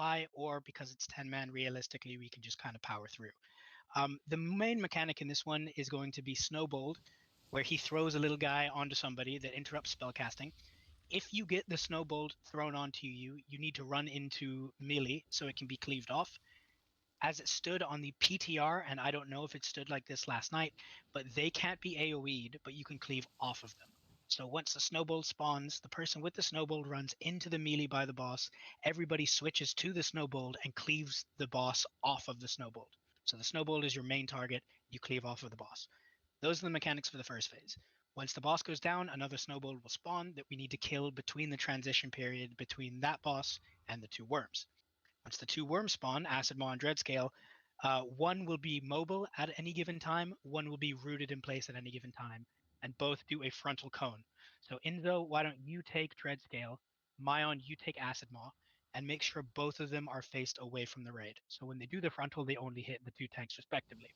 die, or because it's 10-man, realistically, we can just kind of power through. The main mechanic in this one is going to be Snowballed, where he throws a little guy onto somebody that interrupts spellcasting. If you get the Snowball thrown onto you, you need to run into melee so it can be cleaved off. As it stood on the PTR, and I don't know if it stood like this last night, but they can't be AoE'd, but you can cleave off of them. So once the Snowball spawns, the person with the Snowball runs into the melee by the boss. Everybody switches to the Snowball and cleaves the boss off of the Snowball. So the Snowball is your main target. You cleave off of the boss. Those are the mechanics for the first phase. Once the boss goes down, another Snowball will spawn that we need to kill between the transition period between that boss and the two worms. Once the two worms spawn, Acid Maw and Dreadscale, one will be mobile at any given time, one will be rooted in place at any given time, and both do a frontal cone. So Inzo, why don't you take Dreadscale, Myon, you take Acid Maw, and make sure both of them are faced away from the raid. So when they do the frontal, they only hit the two tanks respectively.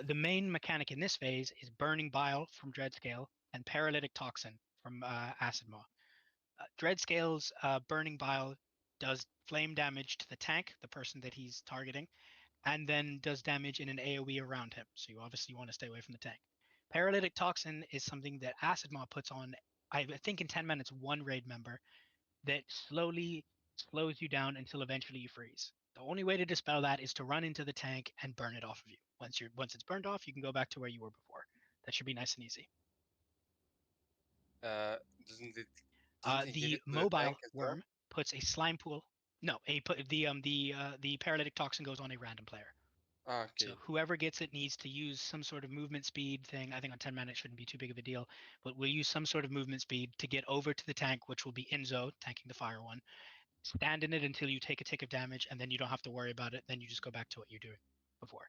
The main mechanic in this phase is Burning Bile from Dreadscale and Paralytic Toxin from Acid Maw. Dreadscale's Burning Bile does flame damage to the tank, the person that he's targeting, and then does damage in an AoE around him. So you obviously want to stay away from the tank. Paralytic Toxin is something that Acid Maw puts on, I think in 10 minutes, one raid member that slowly slows you down until eventually you freeze. The only way to dispel that is to run into the tank and burn it off of you. Once it's burned off, you can go back to where you were before. That should be nice and easy. Doesn't it? Didn't he give The it to the mobile tank as well? worm puts a slime pool. No, the paralytic toxin goes on a random player. Ah, okay. So whoever gets it needs to use some sort of movement speed thing. I think on 10 man it shouldn't be too big of a deal, but we'll use some sort of movement speed to get over to the tank, which will be Inzo tanking the fire one. Stand in it until you take a tick of damage, and then you don't have to worry about it. Then you just go back to what you're doing before.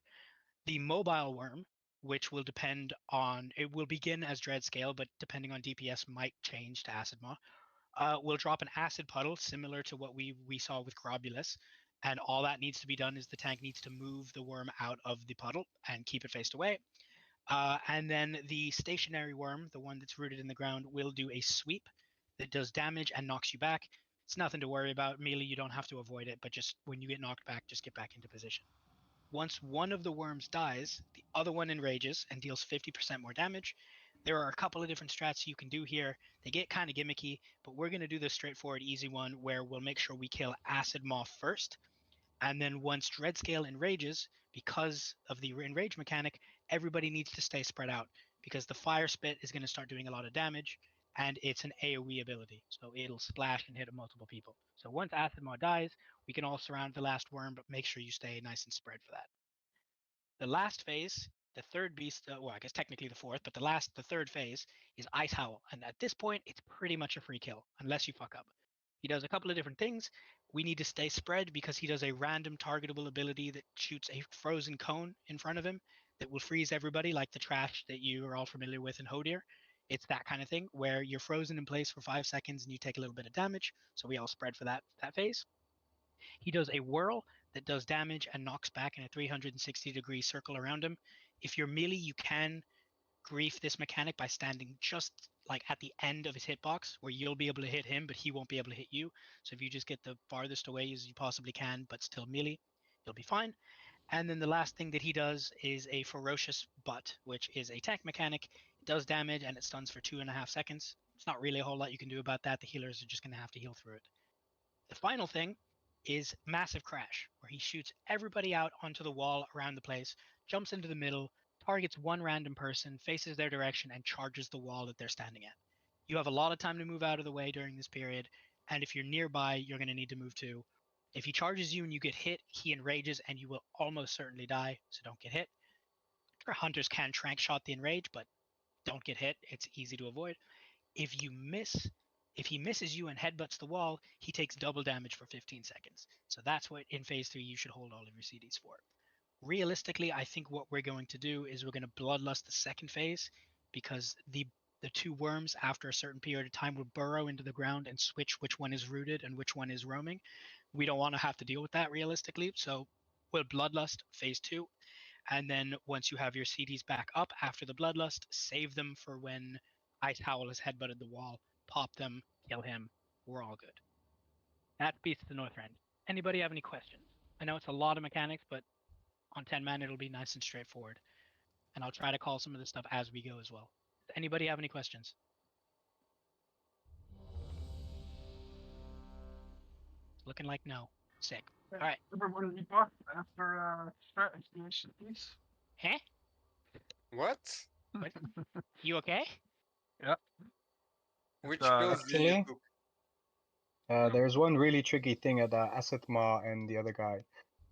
The mobile worm, which will depend on, it will begin as Dreadscale, but depending on DPS might change to Acid Maw. Will drop an acid puddle similar to what we saw with Grobulus, and all that needs to be done is the tank needs to move the worm out of the puddle and keep it faced away. And then the stationary worm, the one that's rooted in the ground, will do a sweep that does damage and knocks you back. It's nothing to worry about. Melee, you don't have to avoid it, but just when you get knocked back, just get back into position. Once one of the worms dies, the other one enrages and deals 50% more damage. There are a couple of different strats you can do here. They get kind of gimmicky, but we're going to do the straightforward, easy one where we'll make sure we kill Acid Maw first. And then once Dreadscale enrages, because of the enrage mechanic, everybody needs to stay spread out because the Fire Spit is going to start doing a lot of damage, and it's an AoE ability. So it'll splash and hit multiple people. So once Acid Maw dies, we can all surround the last worm, but make sure you stay nice and spread for that. The last phase, the third beast, well, I guess technically the fourth, but the third phase is Ice Howl. And at this point, it's pretty much a free kill, unless you fuck up. He does a couple of different things. We need to stay spread because he does a random targetable ability that shoots a frozen cone in front of him that will freeze everybody, like the trash that you are all familiar with in Hodir. It's that kind of thing where you're frozen in place for 5 seconds and you take a little bit of damage. So we all spread for that phase. He does a whirl that does damage and knocks back in a 360-degree circle around him. If you're melee, you can grief this mechanic by standing just like at the end of his hitbox where you'll be able to hit him, but he won't be able to hit you. So if you just get the farthest away as you possibly can, but still melee, you'll be fine. And then the last thing that he does is a ferocious butt, which is a tank mechanic. It does damage and it stuns for 2.5 seconds. It's not really a whole lot you can do about that. The healers are just going to have to heal through it. The final thing is Massive Crash, where he shoots everybody out onto the wall around the place, jumps into the middle, targets one random person, faces their direction, and charges the wall that they're standing at. You have a lot of time to move out of the way during this period, and if you're nearby, you're going to need to move too. If he charges you and you get hit, he enrages and you will almost certainly die, so don't get hit. Hunters can trank shot the enrage, but don't get hit. It's easy to avoid. If he misses you and headbutts the wall, he takes double damage for 15 seconds. So that's what in phase 3 you should hold all of your CDs for. Realistically, I think what we're going to do is we're going to bloodlust the second phase because the two worms after a certain period of time will burrow into the ground and switch which one is rooted and which one is roaming. We don't want to have to deal with that realistically, so we'll bloodlust phase 2. And then once you have your CDs back up after the bloodlust, save them for when Ice Howl has headbutted the wall, pop them, kill him, we're all good. That's Beast of the North End. Anybody have any questions? I know it's a lot of mechanics, but on 10 man it'll be nice and straightforward. And I'll try to call some of this stuff as we go as well. Does anybody have any questions? It's looking like no. Sick. All right. Everybody debuff after strat activation, please. Huh? What? What? You okay? Yeah. Which uh, pills did you Actually, took? there's one really tricky thing at Asset Ma and the other guy.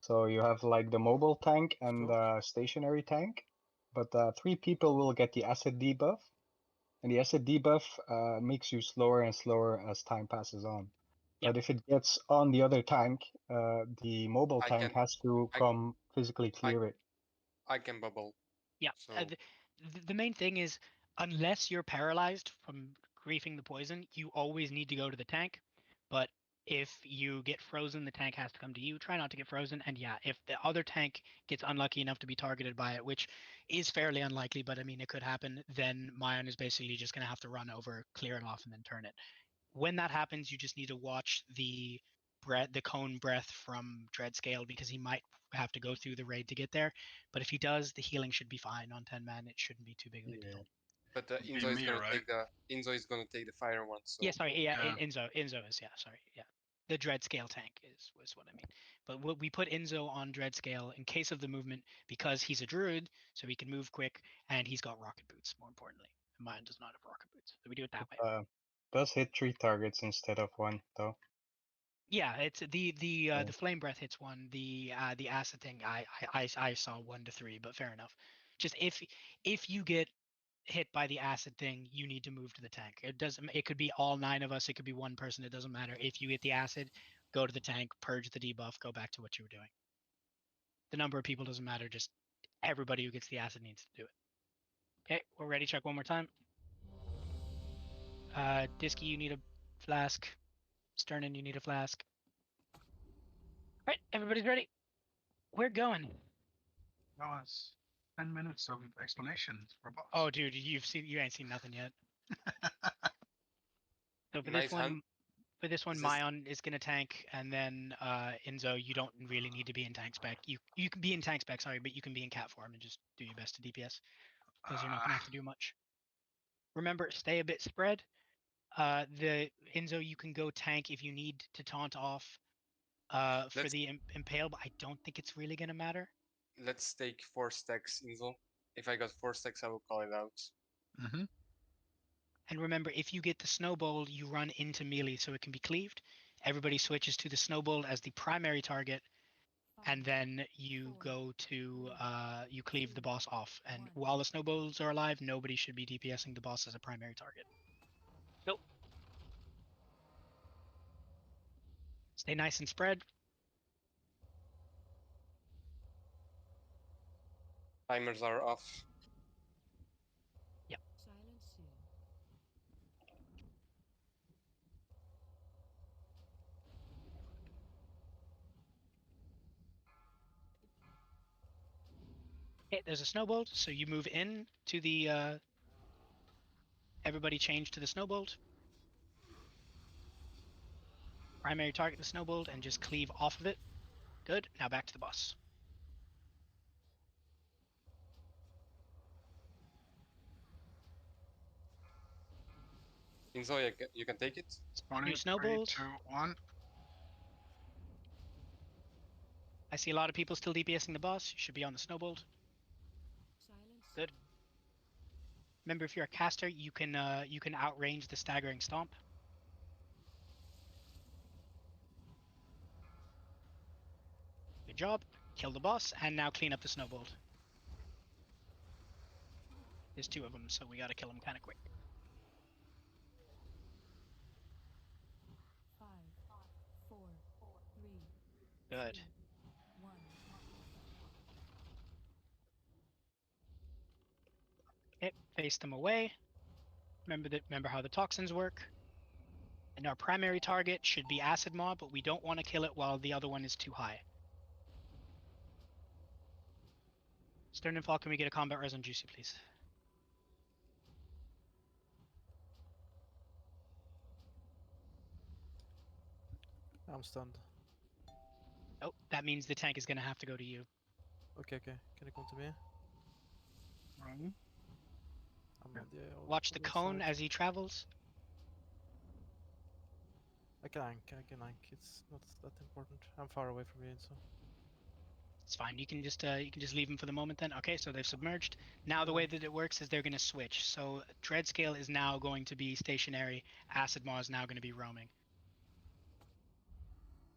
So you have like the mobile tank and the stationary tank, but 3 people will get the acid debuff, and the acid debuff makes you slower and slower as time passes on. Yep. But if it gets on the other tank, the mobile I tank can has to I- come physically clear it. I can bubble. Yeah. So The main thing is, unless you're paralyzed from griefing the poison, you always need to go to the tank. But if you get frozen, the tank has to come to you. Try not to get frozen. And yeah, if the other tank gets unlucky enough to be targeted by it, which is fairly unlikely, but I mean, it could happen, then Mayan is basically just going to have to run over, clear it off, and then turn it. When that happens, you just need to watch the cone breath from Dreadscale, because he might have to go through the raid to get there. But if he does, the healing should be fine on 10 man. It shouldn't be too big of a deal. but Would be Inzo is me, gonna right? take the fire one. So Yeah, sorry. Yeah, Yeah. Enzo is, yeah, sorry. Yeah. The Dreadscale tank was what I mean. But we put Enzo on Dreadscale in case of the movement, because he's a druid, so he can move quick, and he's got rocket boots, more importantly. Mine does not have rocket boots. So we do it that way. Does hit 3 targets instead of 1 though. Yeah, it's the Yeah. flame breath hits 1. The acid thing, I saw 1 to 3, but fair enough. Just if you get hit by the acid thing, you need to move to the tank. It could be all 9 of us, it could be one person, it doesn't matter. If you get the acid, go to the tank, purge the debuff, go back to what you were doing. The number of people doesn't matter, just everybody who gets the acid needs to do it. Okay, we're ready. Check one more time. Disky, you need a flask. Sternin, you need a flask. All right, everybody's ready. We're going. That was 10 minutes of explanation for boss. Oh, dude, you ain't seen nothing yet. So for nice this one, hunt. This is- Mayon is gonna tank, and then Enzo, you don't really need to be in tank spec. You can be in tank spec, sorry, but you can be in cat form and just do your best to DPS, because you're not gonna have to do much. Remember, stay a bit spread. The Enzo, you can go tank if you need to taunt off for Let's- the impale, but I don't think it's really gonna matter. Let's take 4 stacks, Inzo. If I got 4 stacks, I will call it out. Mm-hmm. And remember, if you get the snowball, you run into melee so it can be cleaved. Everybody switches to the snowball as the primary target, and then you go to you cleave the boss off. And while the snowballs are alive, nobody should be DPSing the boss as a primary target. Go. Stay nice and spread. Timers are off. Yep. Okay, there's a snowball, so you move in to the everybody change to the snowball. Primary target the snowball and just cleave off of it. Good. Now back to the boss. Inzo, you can take it. New 20, 3, snowballs. 2, 1. I see a lot of people still DPSing the boss. You should be on the snowball. Good. Remember, if you're a caster, you can outrange the staggering stomp. Good job. Kill the boss, and now clean up the snowball. There's 2 of them, so we gotta kill them kind of quick. 5, 4, 3, Good. 1. Okay, face them away. Remember how the toxins work. And our primary target should be Acid Mob, but we don't want to kill it while the other one is too high. Stern and Fall, can we get a combat res on Juicy, please? I'm stunned. that means the tank is going to have to go to you. Okay, can you come to me? Right. I'm Sure. on the Watch the other cone side. as he travels. I can ank. It's not that important. I'm far away from you, so. It's fine. You can just leave him for the moment then. Okay, so they've submerged. Now the way that it works is they're going to switch. So Dreadscale is now going to be stationary. Acid Maw is now going to be roaming.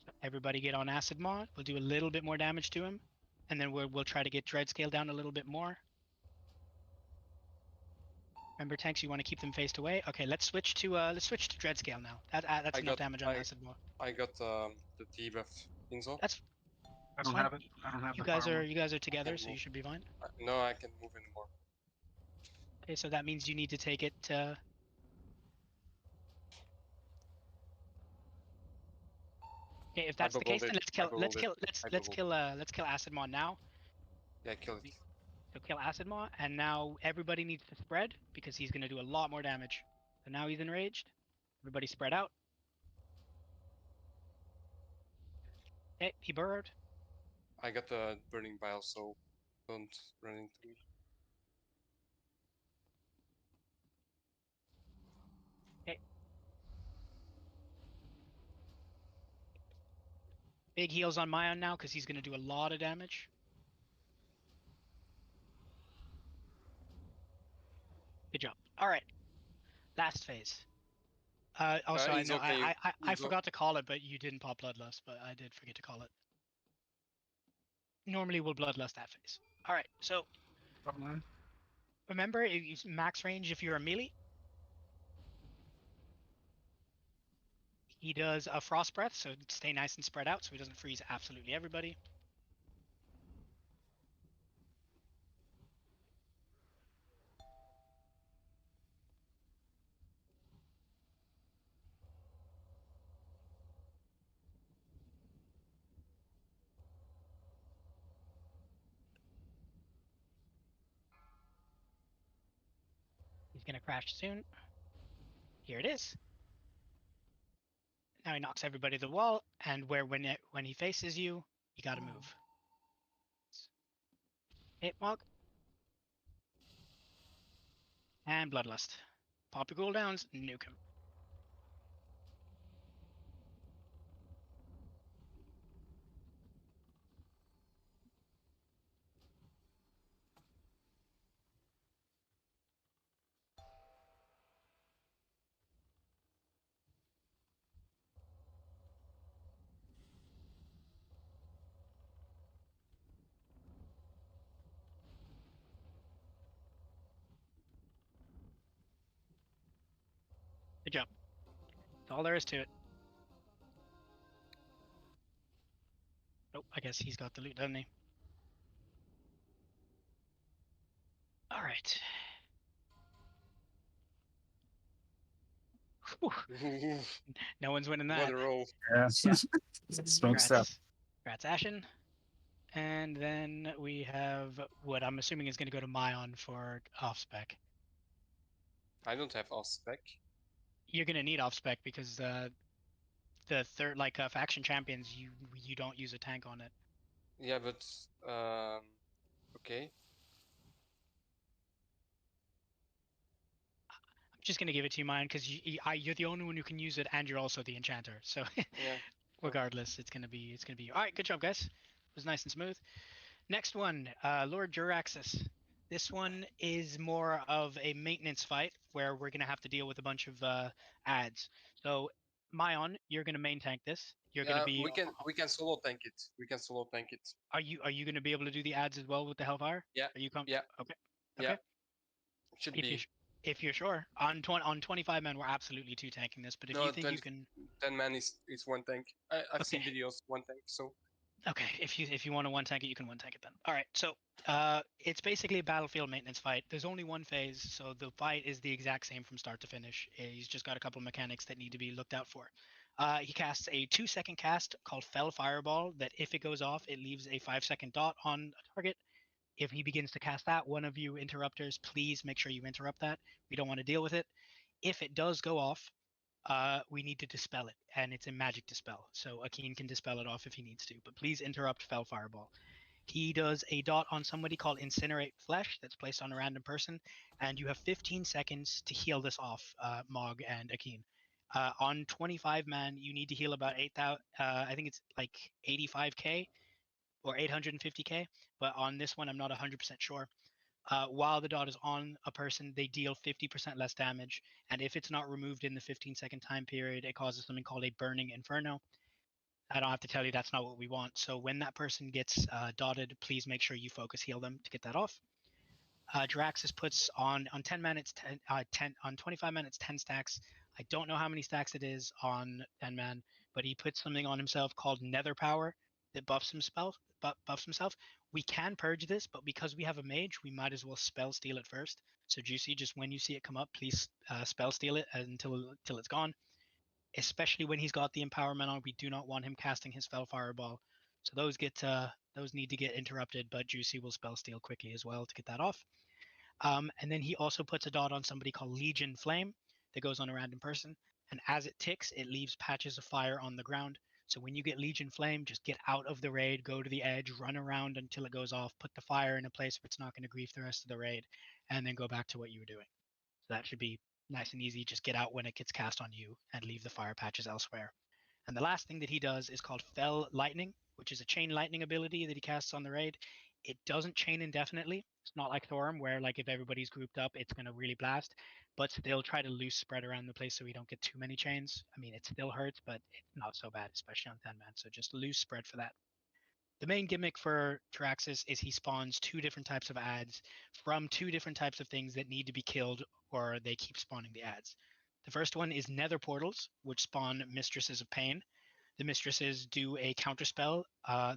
So everybody get on Acid Maw. We'll do a little bit more damage to him, and then we'll try to get Dreadscale down a little bit more. Remember, tanks, you want to keep them faced away. Okay, let's switch to Dreadscale now. That's I enough got- damage on Acid Maw. I got the debuff Inzo. That's I don't fine. have it. I don't have You the guys power. are together, can't so move. you should be fine. No, I can move anymore. Okay, so that means you need to take it. Okay, if that's the case, then let's kill Acid Maw now. Yeah, kill it. So kill Acid Maw, and now everybody needs to spread because he's gonna do a lot more damage. So now he's enraged. Everybody spread out. Okay, he burrowed. I got the burning bile, so don't run into me. Okay. Big heals on Mayon now because he's gonna do a lot of damage. Good job. All right. Last phase. Also, I know Enzo, can you- I Enzo- forgot to call it, but you didn't pop Bloodlust, but I did forget to call it. Normally we'll Bloodlust that phase. All right. So Top line. remember, you max range if you're a melee. He does a Frost Breath, so stay nice and spread out so he doesn't freeze absolutely everybody. He's gonna crash soon. Here it is. Now he knocks everybody to the wall, and when he faces you, you gotta move. Hit Mog. And Bloodlust. Pop your cooldowns, nuke him. Good job. That's all there is to it. Oh, I guess he's got the loot, doesn't he? Alright. No one's winning that. What a roll. Yeah. Yeah. Strong stuff. Congrats, Ashen. And then we have what I'm assuming is going to go to Mayon for off spec. I don't have off spec. You're going to need off spec because the third, faction champions, you don't use a tank on it. Yeah, but okay. I'm just going to give it to you, Mayon, because you're the only one who can use it, and you're also the enchanter. So Yeah. regardless, it's gonna be all right. Good job, guys. It was nice and smooth. Next one, Lord Juraxis. This one is more of a maintenance fight where we're gonna have to deal with a bunch of ads. So Mayon, you're gonna main tank this. You're gonna be. we can solo tank it. We can solo tank it. Are you gonna be able to do the ads as well with the Hellfire? Yeah. Are you Yeah. Okay. Yeah. Okay. Should If be. if you're sure, on 25 men, we're absolutely two tanking this. But if No, you think you can, 10 man is one tank. I've seen Okay. videos one tank. So okay, if you want to one tank it, you can one tank it then. All right, so it's basically a battlefield maintenance fight. There's only one phase, so the fight is the exact same from start to finish. He's just got a couple of mechanics that need to be looked out for. He casts a 2-second cast called Fell Fireball that if it goes off, it leaves a 5-second dot on a target. If he begins to cast that, one of you interrupters, please make sure you interrupt that. We don't want to deal with it. If it does go off, we need to dispel it, and it's a magic dispel. So Akeen can dispel it off if he needs to, but please interrupt Fell Fireball. He does a dot on somebody called Incinerate Flesh that's placed on a random person, and you have 15 seconds to heal this off, Mog and Akeen. On 25 man, you need to heal about 8,000. I think it's like 85k or 850k, but on this one, I'm not 100% sure. While the dot is on a person, they deal 50% less damage, and if it's not removed in the 15-second time period, it causes something called a Burning Inferno. I don't have to tell you that's not what we want. So when that person gets dotted, please make sure you focus heal them to get that off. Draxus puts on 10 man, it's 10 on 25 man, it's 10 stacks. I don't know how many stacks it is on 10 man, but he puts something on himself called Nether Power that buffs himself. We can purge this, but because we have a mage, we might as well spell steal it first. So Juicy, just when you see it come up, please spell steal it until it's gone. Especially when he's got the empowerment on, we do not want him casting his Fell Fireball. So those need to get interrupted, but Juicy will spell steal quickly as well to get that off. And then he also puts a dot on somebody called Legion Flame that goes on a random person. And as it ticks, it leaves patches of fire on the ground. So when you get Legion Flame, just get out of the raid, go to the edge, run around until it goes off, put the fire in a place where it's not going to grief the rest of the raid, and then go back to what you were doing. So that should be nice and easy. Just get out when it gets cast on you and leave the fire patches elsewhere. And the last thing that he does is called Fell Lightning, which is a chain lightning ability that he casts on the raid. It doesn't chain indefinitely. It's not like Thorum, where like if everybody's grouped up, it's going to really blast. But still try to loose spread around the place so we don't get too many chains. I mean, it still hurts, but it's not so bad, especially on 10 man. So just loose spread for that. The main gimmick for Traxxas is he spawns 2 different types of ads from 2 different types of things that need to be killed or they keep spawning the ads. The first one is Nether Portals, which spawn Mistresses of Pain. The Mistresses do a counterspell.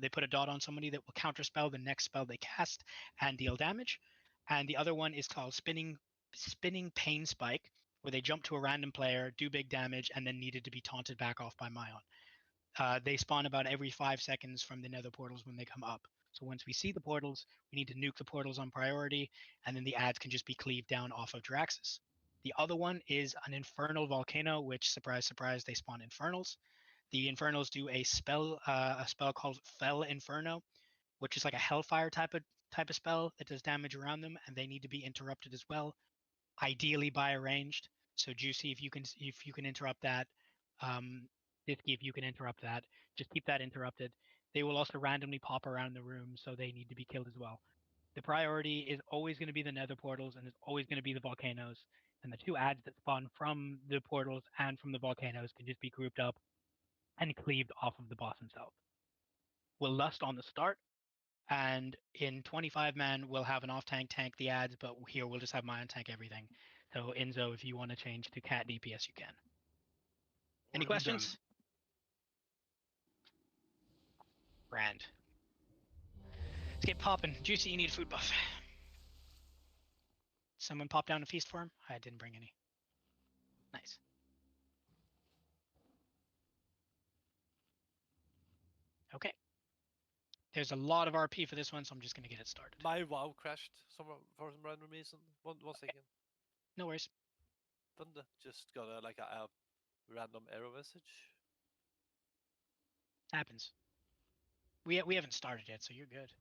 They put a dot on somebody that will counterspell the next spell they cast and deal damage. And the other one is called Spinning Pain Spike, where they jump to a random player, do big damage, and then needed to be taunted back off by Myon. They spawn about every 5 seconds from the nether portals when they come up. So once we see the portals, we need to nuke the portals on priority, and then the ads can just be cleaved down off of Draxus. The other one is an infernal volcano, which, surprise, surprise, they spawn infernals. The infernals do a spell called Fell Inferno, which is like a hellfire type of spell that does damage around them, and they need to be interrupted as well, ideally by a ranged. So Juicy, if you can interrupt that, Disky, if you can interrupt that, just keep that interrupted. They will also randomly pop around the room, so they need to be killed as well. The priority is always going to be the nether portals, and it's always going to be the volcanoes. And the 2 ads that spawn from the portals and from the volcanoes can just be grouped up and cleaved off of the boss himself. We'll lust on the start, and in 25 man, we'll have an off tank the ads, but here we'll just have my on tank everything. So Enzo, if you want to change to cat DPS, you can. Any Already done. questions? Grand. Let's get popping. Juicy, you need a food buff. Someone pop down a feast for him? I didn't bring any. Nice. Okay. There's a lot of RP for this one, so I'm just going to get it started. My WoW crashed for some random reason. One second. No worries. Thunder just got a random error message. Happens. We haven't started yet, so you're good.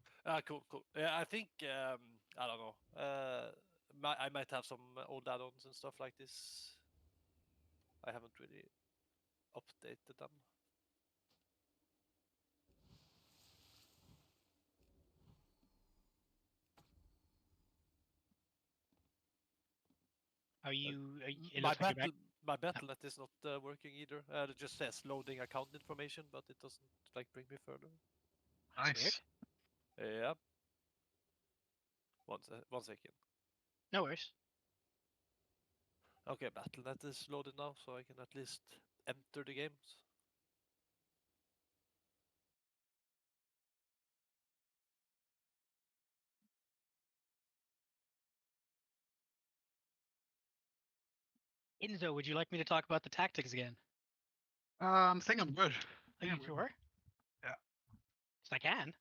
Cool. Yeah, I think I don't know. I might have some old add-ons and stuff like this. I haven't really updated them. It My looks like you're back. Battle.net is not working either. It just says loading account information, but it doesn't bring me further. Nice. Yeah. One second. No worries. Okay, Battle.net is loaded now, so I can at least enter the games. Enzo, would you like me to talk about the tactics again? I think I'm good. Are you sure? Yeah. Yes, I can.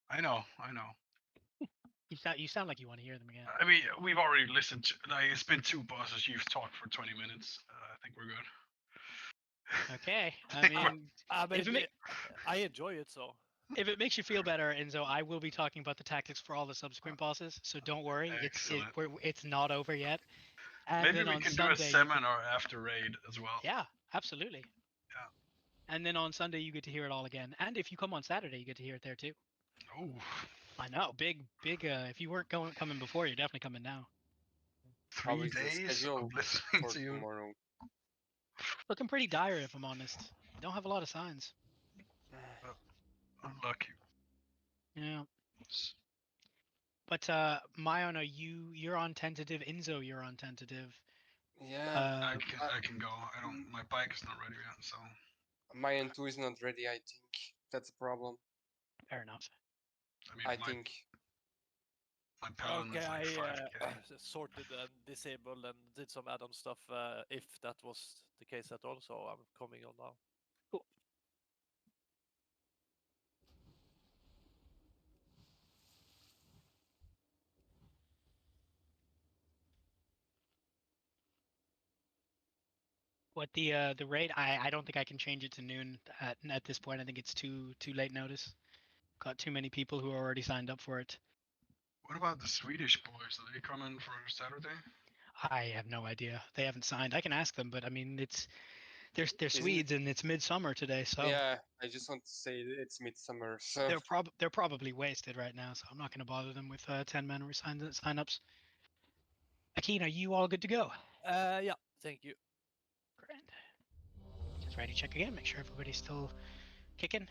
I know. You sound like you want to hear them again. I mean, we've already listened. Like, it's been 2 bosses. You've talked for 20 minutes. I think we're good. Okay. I think we're- mean, I mean, if it, I enjoy it, so. if it makes you feel better, Enzo, I will be talking about the tactics for all the subsequent bosses. So don't worry. Excellent. It's not over yet. And Maybe then we on can do a Sunday, seminar after raid as well. yeah, absolutely. Yeah. And then on Sunday you get to hear it all again. And if you come on Saturday, you get to hear it there too. Oh, I know, big. If you weren't coming before, you're definitely coming now. How 3 is the days schedule of listening for to you. tomorrow? Looking pretty dire, if I'm honest. Don't have a lot of signs. Unlucky. Yeah. But Mayon, you're on tentative. Enzo, you're on tentative. Yeah, I can go. I don't. My bike is not ready yet, so. my N2 is not ready. I think that's a problem. Fair enough. I mean, I my, think. my paladin Okay, is like I 5k. sorted and disabled and did some add-on stuff if that was the case at all, so I'm coming on now. Cool. What the rate? I don't think I can change it to noon at this point. I think it's too late notice. Got too many people who are already signed up for it. What about the Swedish boys? Are they coming for Saturday? I have no idea. They haven't signed. I can ask them, but I mean, they're Isn't it- Swedes and it's midsummer today, so Yeah, I just want to say it's midsummer, so they're probably wasted right now. So I'm not going to bother them with 10-man sign-ups. Akin, are you all good to go? Yeah, thank you. Grand. Just ready to check again. Make sure everybody's still kicking.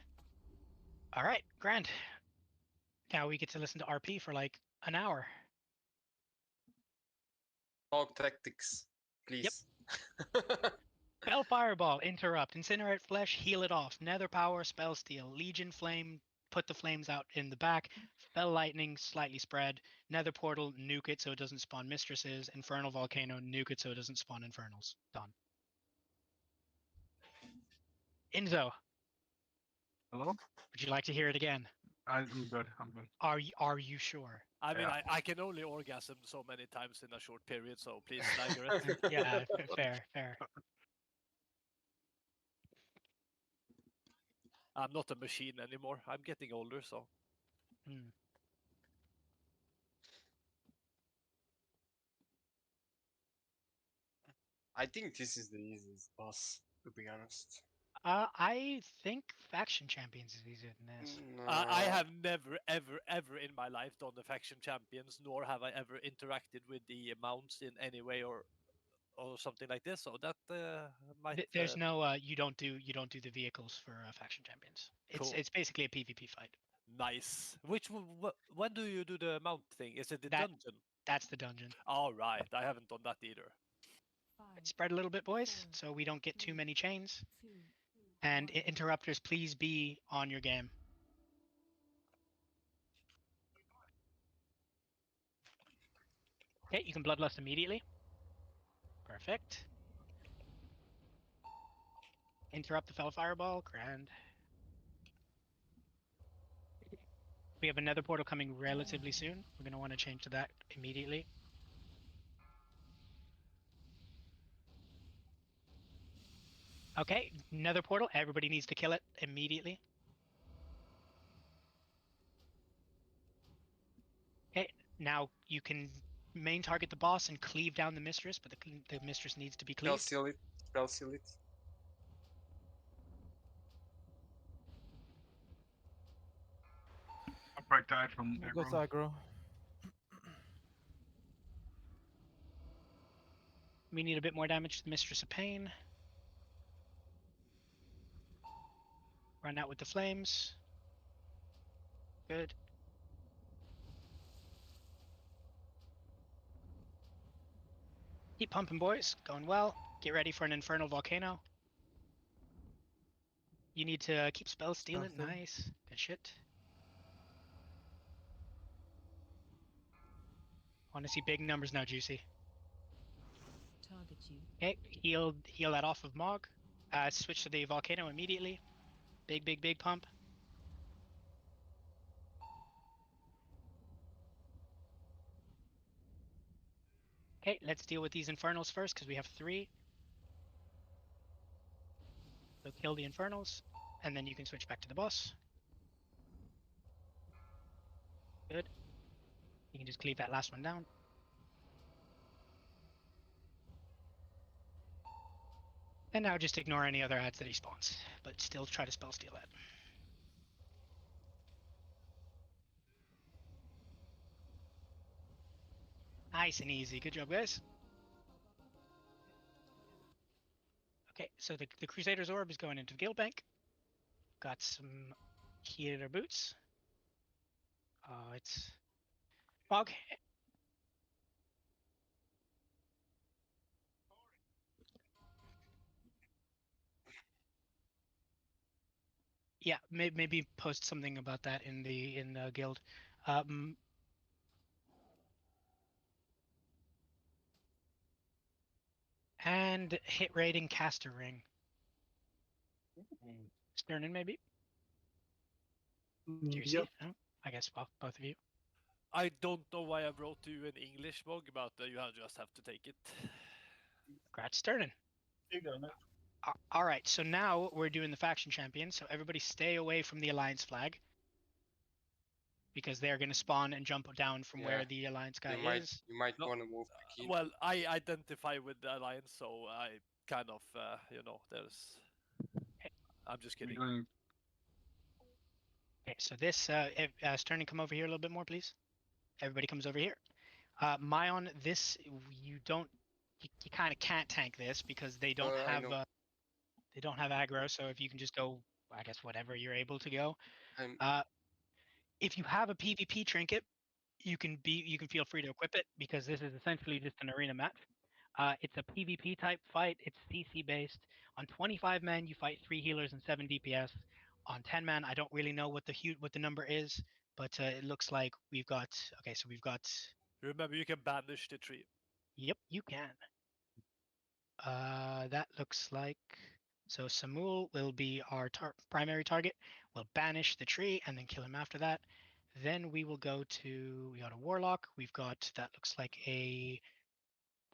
All right, grand. Now we get to listen to RP for like an hour. talk tactics, please. Spell Fireball, Interrupt, Incinerate Flesh, Heal it off, Nether Power, Spell Steal, Legion Flame, put the flames out in the back, Spell Lightning, slightly spread, Nether Portal, nuke it so it doesn't spawn mistresses, Infernal Volcano, nuke it so it doesn't spawn infernals. Done. Enzo, Hello? would you like to hear it again? I'm good. I'm good. Are you sure? I mean, Yeah. I can only orgasm so many times in a short period, so please stagger it. Yeah, fair. I'm not a machine anymore. I'm getting older, so. Hmm. I think this is the easiest boss, to be honest. I think Faction Champions is easier than this. I have never, ever in my life done the faction champions, nor have I ever interacted with the mounts in any way or something like this. So that might. There's no you don't do the vehicles for Faction Champions. Cool. It's basically a PvP fight. Nice. When do you do the mount thing? Is it the That- dungeon? That's the dungeon. All right, I haven't done that either. Spread a little bit, boys, so we don't get too many chains. And interrupters, please be on your game. Okay, you can Bloodlust immediately. Perfect. Interrupt the Fell Fireball. Grand. We have another portal coming relatively soon. We're going to want to change to that immediately. Okay, another portal. Everybody needs to kill it immediately. Okay, now you can main target the boss and cleave down the mistress, but the mistress needs to be Spell cleaved. seal it. Spell seal it. Upright died from Got aggro. aggro. We need a bit more damage to the Mistress of Pain. Run out with the flames. Good. Keep pumping, boys. Going well. Get ready for an Infernal Volcano. You need to keep spell stealing. Nothing. Nice. Good shit. Want to see big numbers now, Juicy. Target you. Okay, heal that off of Mog. Switch to the Volcano immediately. Big pump. Okay, let's deal with these Infernals first, because we have 3. So kill the Infernals, and then you can switch back to the boss. Good. You can just cleave that last one down. And now just ignore any other ads that he spawns, but still try to spell steal that. Nice and easy. Good job, guys. Okay, so the Crusader's Orb is going into the Guild Bank. Got some healer boots. It's fog. Yeah, maybe post something about that in the guild. And hit rating caster ring. Sternin, maybe? Do you see Yep. it? No? I guess both of you. I don't know why I wrote to you in English, Mog, but just have to take it. Congrats, Sternin. You got it. All right, so now we're doing the faction champion. So everybody stay away from the alliance flag, because they're going to spawn and jump down from where Yeah. the alliance guy You might is. you might No, want to move the key. Well, I identify with the alliance, so I kind of, there's. I'm just We're kidding. going. Okay, so this Sternin, come over here a little bit more, please. Everybody comes over here. Mayon, this you don't, you kind of can't tank this because they don't I have know. they don't have aggro. So if you can just go, I guess whatever you're able to go. I'm If you have a PvP trinket, you can feel free to equip it, because this is essentially just an arena match. It's a PvP type fight. It's CC based. On 25 men, you fight 3 healers and 7 DPS. On 10 man, I don't really know what the number is, but it looks like we've got. Okay, so we've got. Remember, you can banish the tree. Yep, you can. That looks like. So Samul will be our primary target. We'll banish the tree and then kill him after that. Then we will go to. We got a warlock. We've got. That looks like a.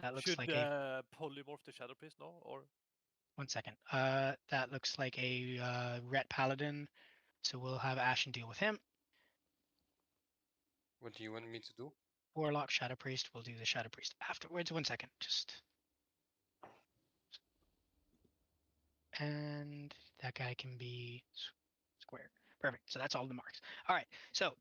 That looks Should like a. polymorph the shadow priest, no? Or 1 second. That looks like a ret paladin. So we'll have Ashen deal with him. what do you want me to do? Warlock, Shadow Priest. We'll do the Shadow Priest afterwards. 1 second. Just. And that guy can be square. Perfect. So that's all the marks. All right. So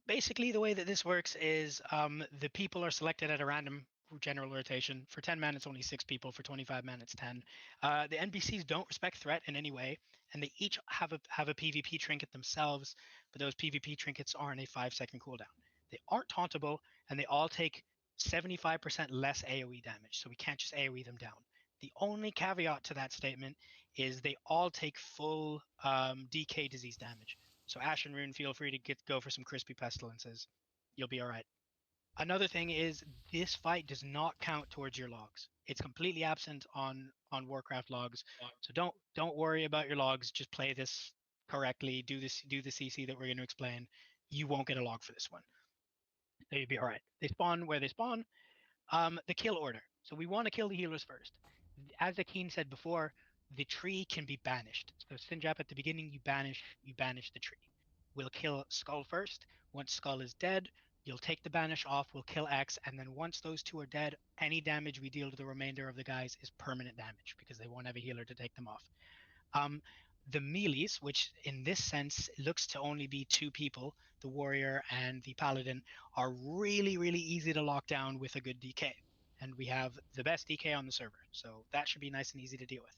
basically the way that this works is the people are selected at a random general rotation. For 10 man, it's only 6 people. For 25 man, it's 10. The NPCs don't respect threat in any way, and they each have a PvP trinket themselves, but those PvP trinkets are on a 5-second cooldown. They aren't tauntable, and they all take 75% less AoE damage, so we can't just AoE them down. The only caveat to that statement is they all take full DK disease damage. So Ash and Rune, feel free to go for some crispy pestilences. You'll be all right. Another thing is this fight does not count towards your logs. It's completely absent on Warcraft logs. So don't worry about your logs. Just play this correctly. Do the CC that we're going to explain. You won't get a log for this one. So you'll be all right. They spawn where they spawn. The kill order. So we want to kill the healers first. As Akeen said before, the tree can be banished. So Sinjap, at the beginning, you banish the tree. We'll kill Skull first. Once Skull is dead, you'll take the banish off. We'll kill X, and then once those two are dead, any damage we deal to the remainder of the guys is permanent damage because they won't have a healer to take them off. The melees, which in this sense looks to only be 2 people, the warrior and the paladin, are really, really easy to lock down with a good DK. And we have the best DK on the server, so that should be nice and easy to deal with.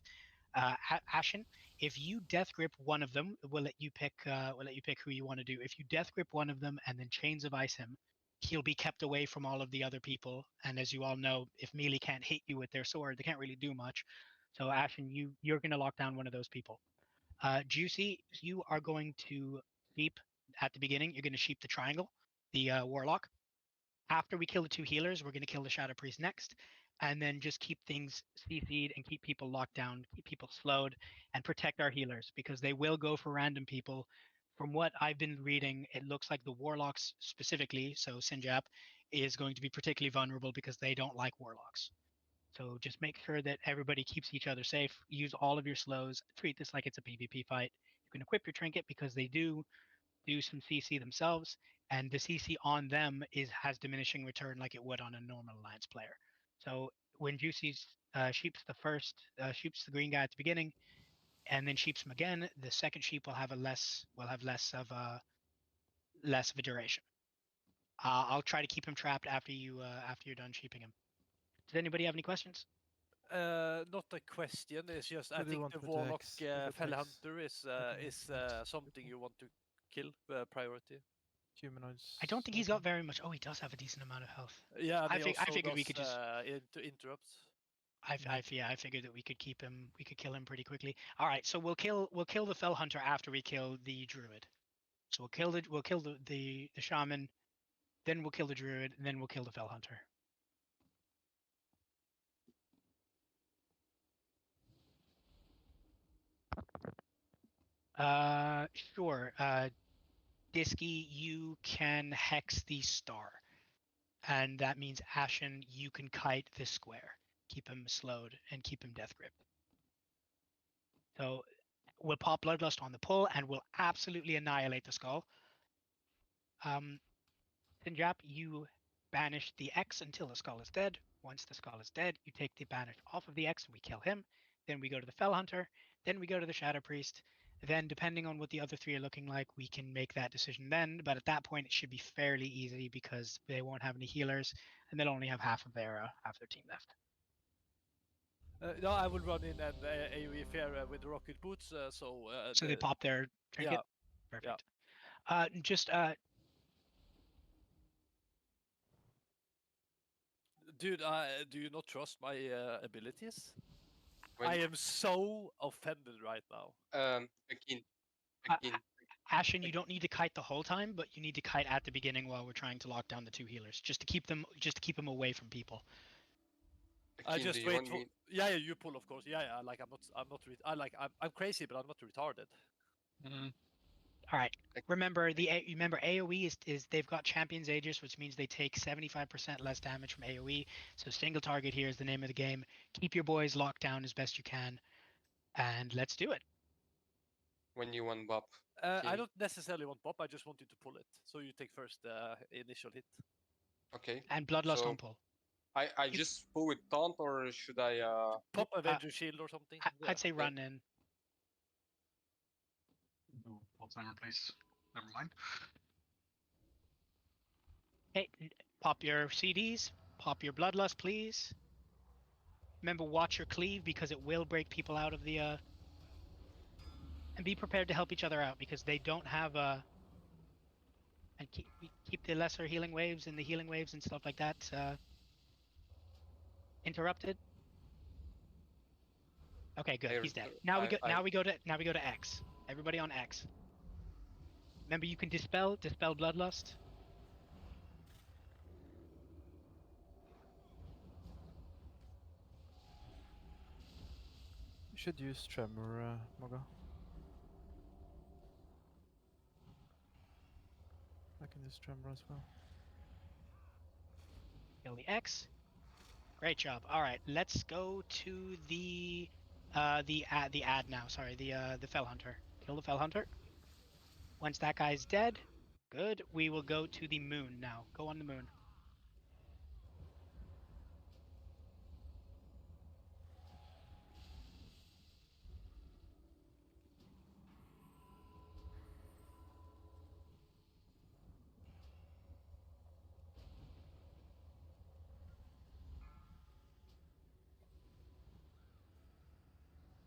Ashen, if you death grip one of them, we'll let you pick who you want to do. If you death grip one of them and then chains of ice him, he'll be kept away from all of the other people. And as you all know, if melee can't hit you with their sword, they can't really do much. So Ashen, you're going to lock down one of those people. Juicy, you are going to sheep at the beginning. You're going to sheep the triangle, the warlock. After we kill the 2 healers, we're going to kill the Shadow Priest next, and then just keep things CC'd and keep people locked down, keep people slowed, and protect our healers because they will go for random people. From what I've been reading, it looks like the warlocks specifically, so Sinjap, is going to be particularly vulnerable because they don't like warlocks. So just make sure that everybody keeps each other safe. Use all of your slows. Treat this like it's a PvP fight. You can equip your trinket because they do some CC themselves, and the CC on them has diminishing return like it would on a normal alliance player. So when Juicy's sheeps sheeps the green guy at the beginning, and then sheeps him again, the second sheep will have less of a duration. I'll try to keep him trapped after you're done sheeping him. Does anybody have any questions? Not a question. It's just I What do you think want the with the warlock X? With the fell X? hunter is something you want to kill priority. Humanoids. I don't think he's got very much. Oh, he does have a decent amount of health. Yeah, and I he also figured we does, could just. interrupt. I figured that we could keep him. We could kill him pretty quickly. All right, so we'll kill the fell hunter after we kill the druid. So we'll kill the shaman, then we'll kill the druid, and then we'll kill the fell hunter. Sure. Disky, you can hex the star, and that means Ashen, you can kite the square. Keep him slowed and keep him death gripped. So we'll pop Bloodlust on the pull, and we'll absolutely annihilate the skull. Sinjap, you banish the X until the skull is dead. Once the skull is dead, you take the banish off of the X and we kill him. Then we go to the Fell Hunter. Then we go to the Shadow Priest. Then, depending on what the other three are looking like, we can make that decision then. But at that point, it should be fairly easy because they won't have any healers and they'll only have half their team left. No, I will run in and AoE fair with rocket boots. So they pop their trinket. Yeah. Perfect. Dude, do you not trust my abilities? When, I am so offended right now. Akin, Ashen, you don't need to kite the whole time, but you need to kite at the beginning while we're trying to lock down the two healers, just to keep them away from people. I Akin, just do you wait want for. me? Yeah, you pull, of course. Yeah. Like I'm crazy, but I'm not retarded. All right. Remember AoE is they've got Champion's Aegis, which means they take 75% less damage from AoE. So single target here is the name of the game. Keep your boys locked down as best you can, and let's do it. When you want Bob? I don't necessarily want Bob. I just want you to pull it, so you take first initial hit. Okay. And Bloodlust So- on pull. I just pull with taunt, or should I? Pop Avenger Shield or something. I'd say run in. No, timer, please. Never mind. Hey, pop your CDs. Pop your Bloodlust, please. Remember, watch your cleave because it will break people out of the. And be prepared to help each other out because they don't have and keep the lesser healing waves and the healing waves and stuff like that interrupted. Okay, good. He's dead. Now we go to X. Everybody on X. Remember, you can dispel Bloodlust. You should use Tremor, Moga. I can use Tremor as well. Kill the X. Great job. All right, let's go to the ad now. Sorry, the Fell Hunter. Kill the Fell Hunter. Once that guy's dead, good. We will go to the moon now. Go on the moon.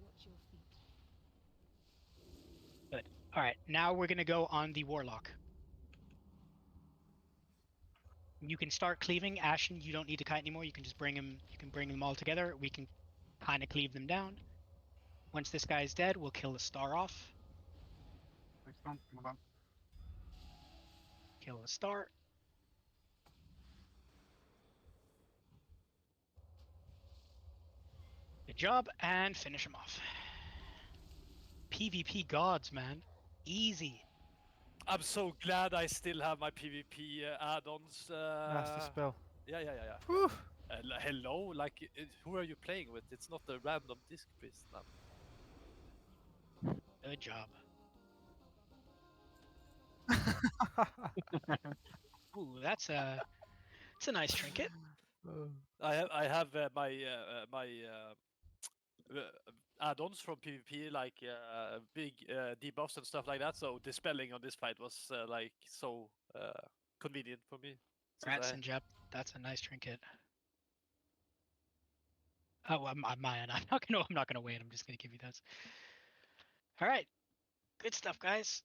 Watch your feet. Good. All right, now we're gonna go on the Warlock. You can start cleaving. Ashen, you don't need to kite anymore. You can just bring him. You can bring them all together. We can kind of cleave them down. Once this guy is dead, we'll kill the star off. Move on. Kill the star. Good job, and finish him off. PvP gods, man. Easy. I'm so glad I still have my PvP add-ons. Nasty spell. Yeah. Whew. Hello, like, who are you playing with? It's not a random disc priest, man. Good job. Ooh, that's a nice trinket. I have my add-ons from PvP, like big debuffs and stuff like that. So dispelling on this fight was like so convenient for me. since Congrats, I- Sinjep. That's a nice trinket. Oh, I'm mine. I'm not gonna wait. I'm just gonna give you those. All right, good stuff, guys.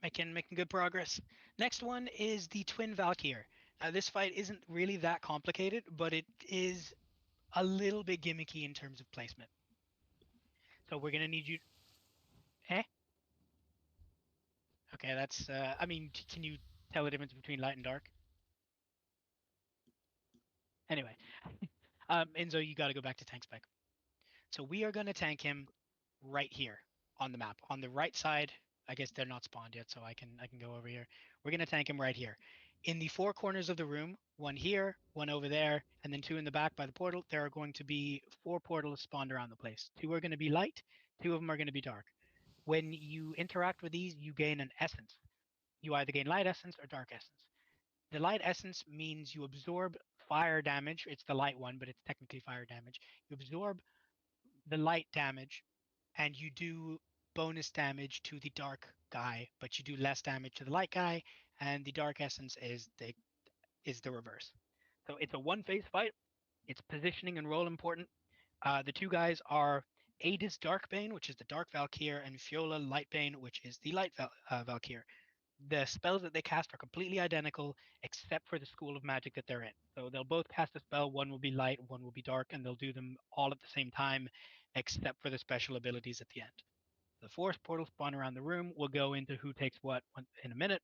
Making good progress. Next one is the Twin Valkyr. Now, this fight isn't really that complicated, but it is a little bit gimmicky in terms of placement. So we're gonna need you. Eh? Okay, that's. I mean, can you tell the difference between light and dark? Anyway, Enzo, you got to go back to tank spec. So we are gonna tank him right here on the map, on the right side. I guess they're not spawned yet, so I can go over here. We're gonna tank him right here. In the four corners of the room, one here, one over there, and then two in the back by the portal, there are going to be 4 portals spawned around the place. 2 are going to be light, 2 of them are going to be dark. When you interact with these, you gain an essence. You either gain light essence or dark essence. The light essence means you absorb fire damage. It's the light one, but it's technically fire damage. You absorb the light damage and you do bonus damage to the dark guy, but you do less damage to the light guy, and the dark essence is the reverse. So it's a one-phase fight. It's positioning and role important. The two guys are Adis Darkbane, which is the Dark Valkyr, and Fiola Lightbane, which is the Light Valkyr. The spells that they cast are completely identical, except for the school of magic that they're in. So they'll both cast a spell. One will be light, one will be dark, and they'll do them all at the same time, except for the special abilities at the end. The force portal spawn around the room. We'll go into who takes what in a minute.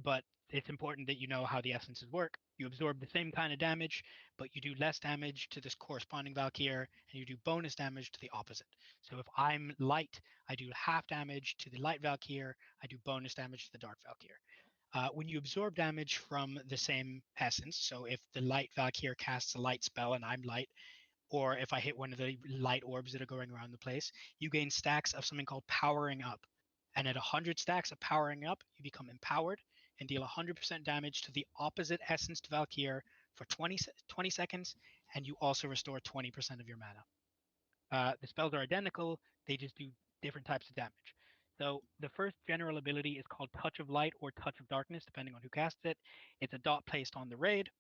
But it's important that you know how the essences work. You absorb the same kind of damage, but you do less damage to this corresponding Valkyr, and you do bonus damage to the opposite. So if I'm light, I do half damage to the light Valkyr, I do bonus damage to the dark Valkyr. When you absorb damage from the same essence, so if the light Valkyr casts a light spell and I'm light, or if I hit one of the light orbs that are going around the place, you gain stacks of something called powering up. And at 100 stacks of powering up, you become empowered and deal 100% damage to the opposite essence to Valkyr for 20 seconds, and you also restore 20% of your mana. The spells are identical, they just do different types of damage. So the first general ability is called Touch of Light or Touch of Darkness, depending on who casts it. It's a dot placed on the raid.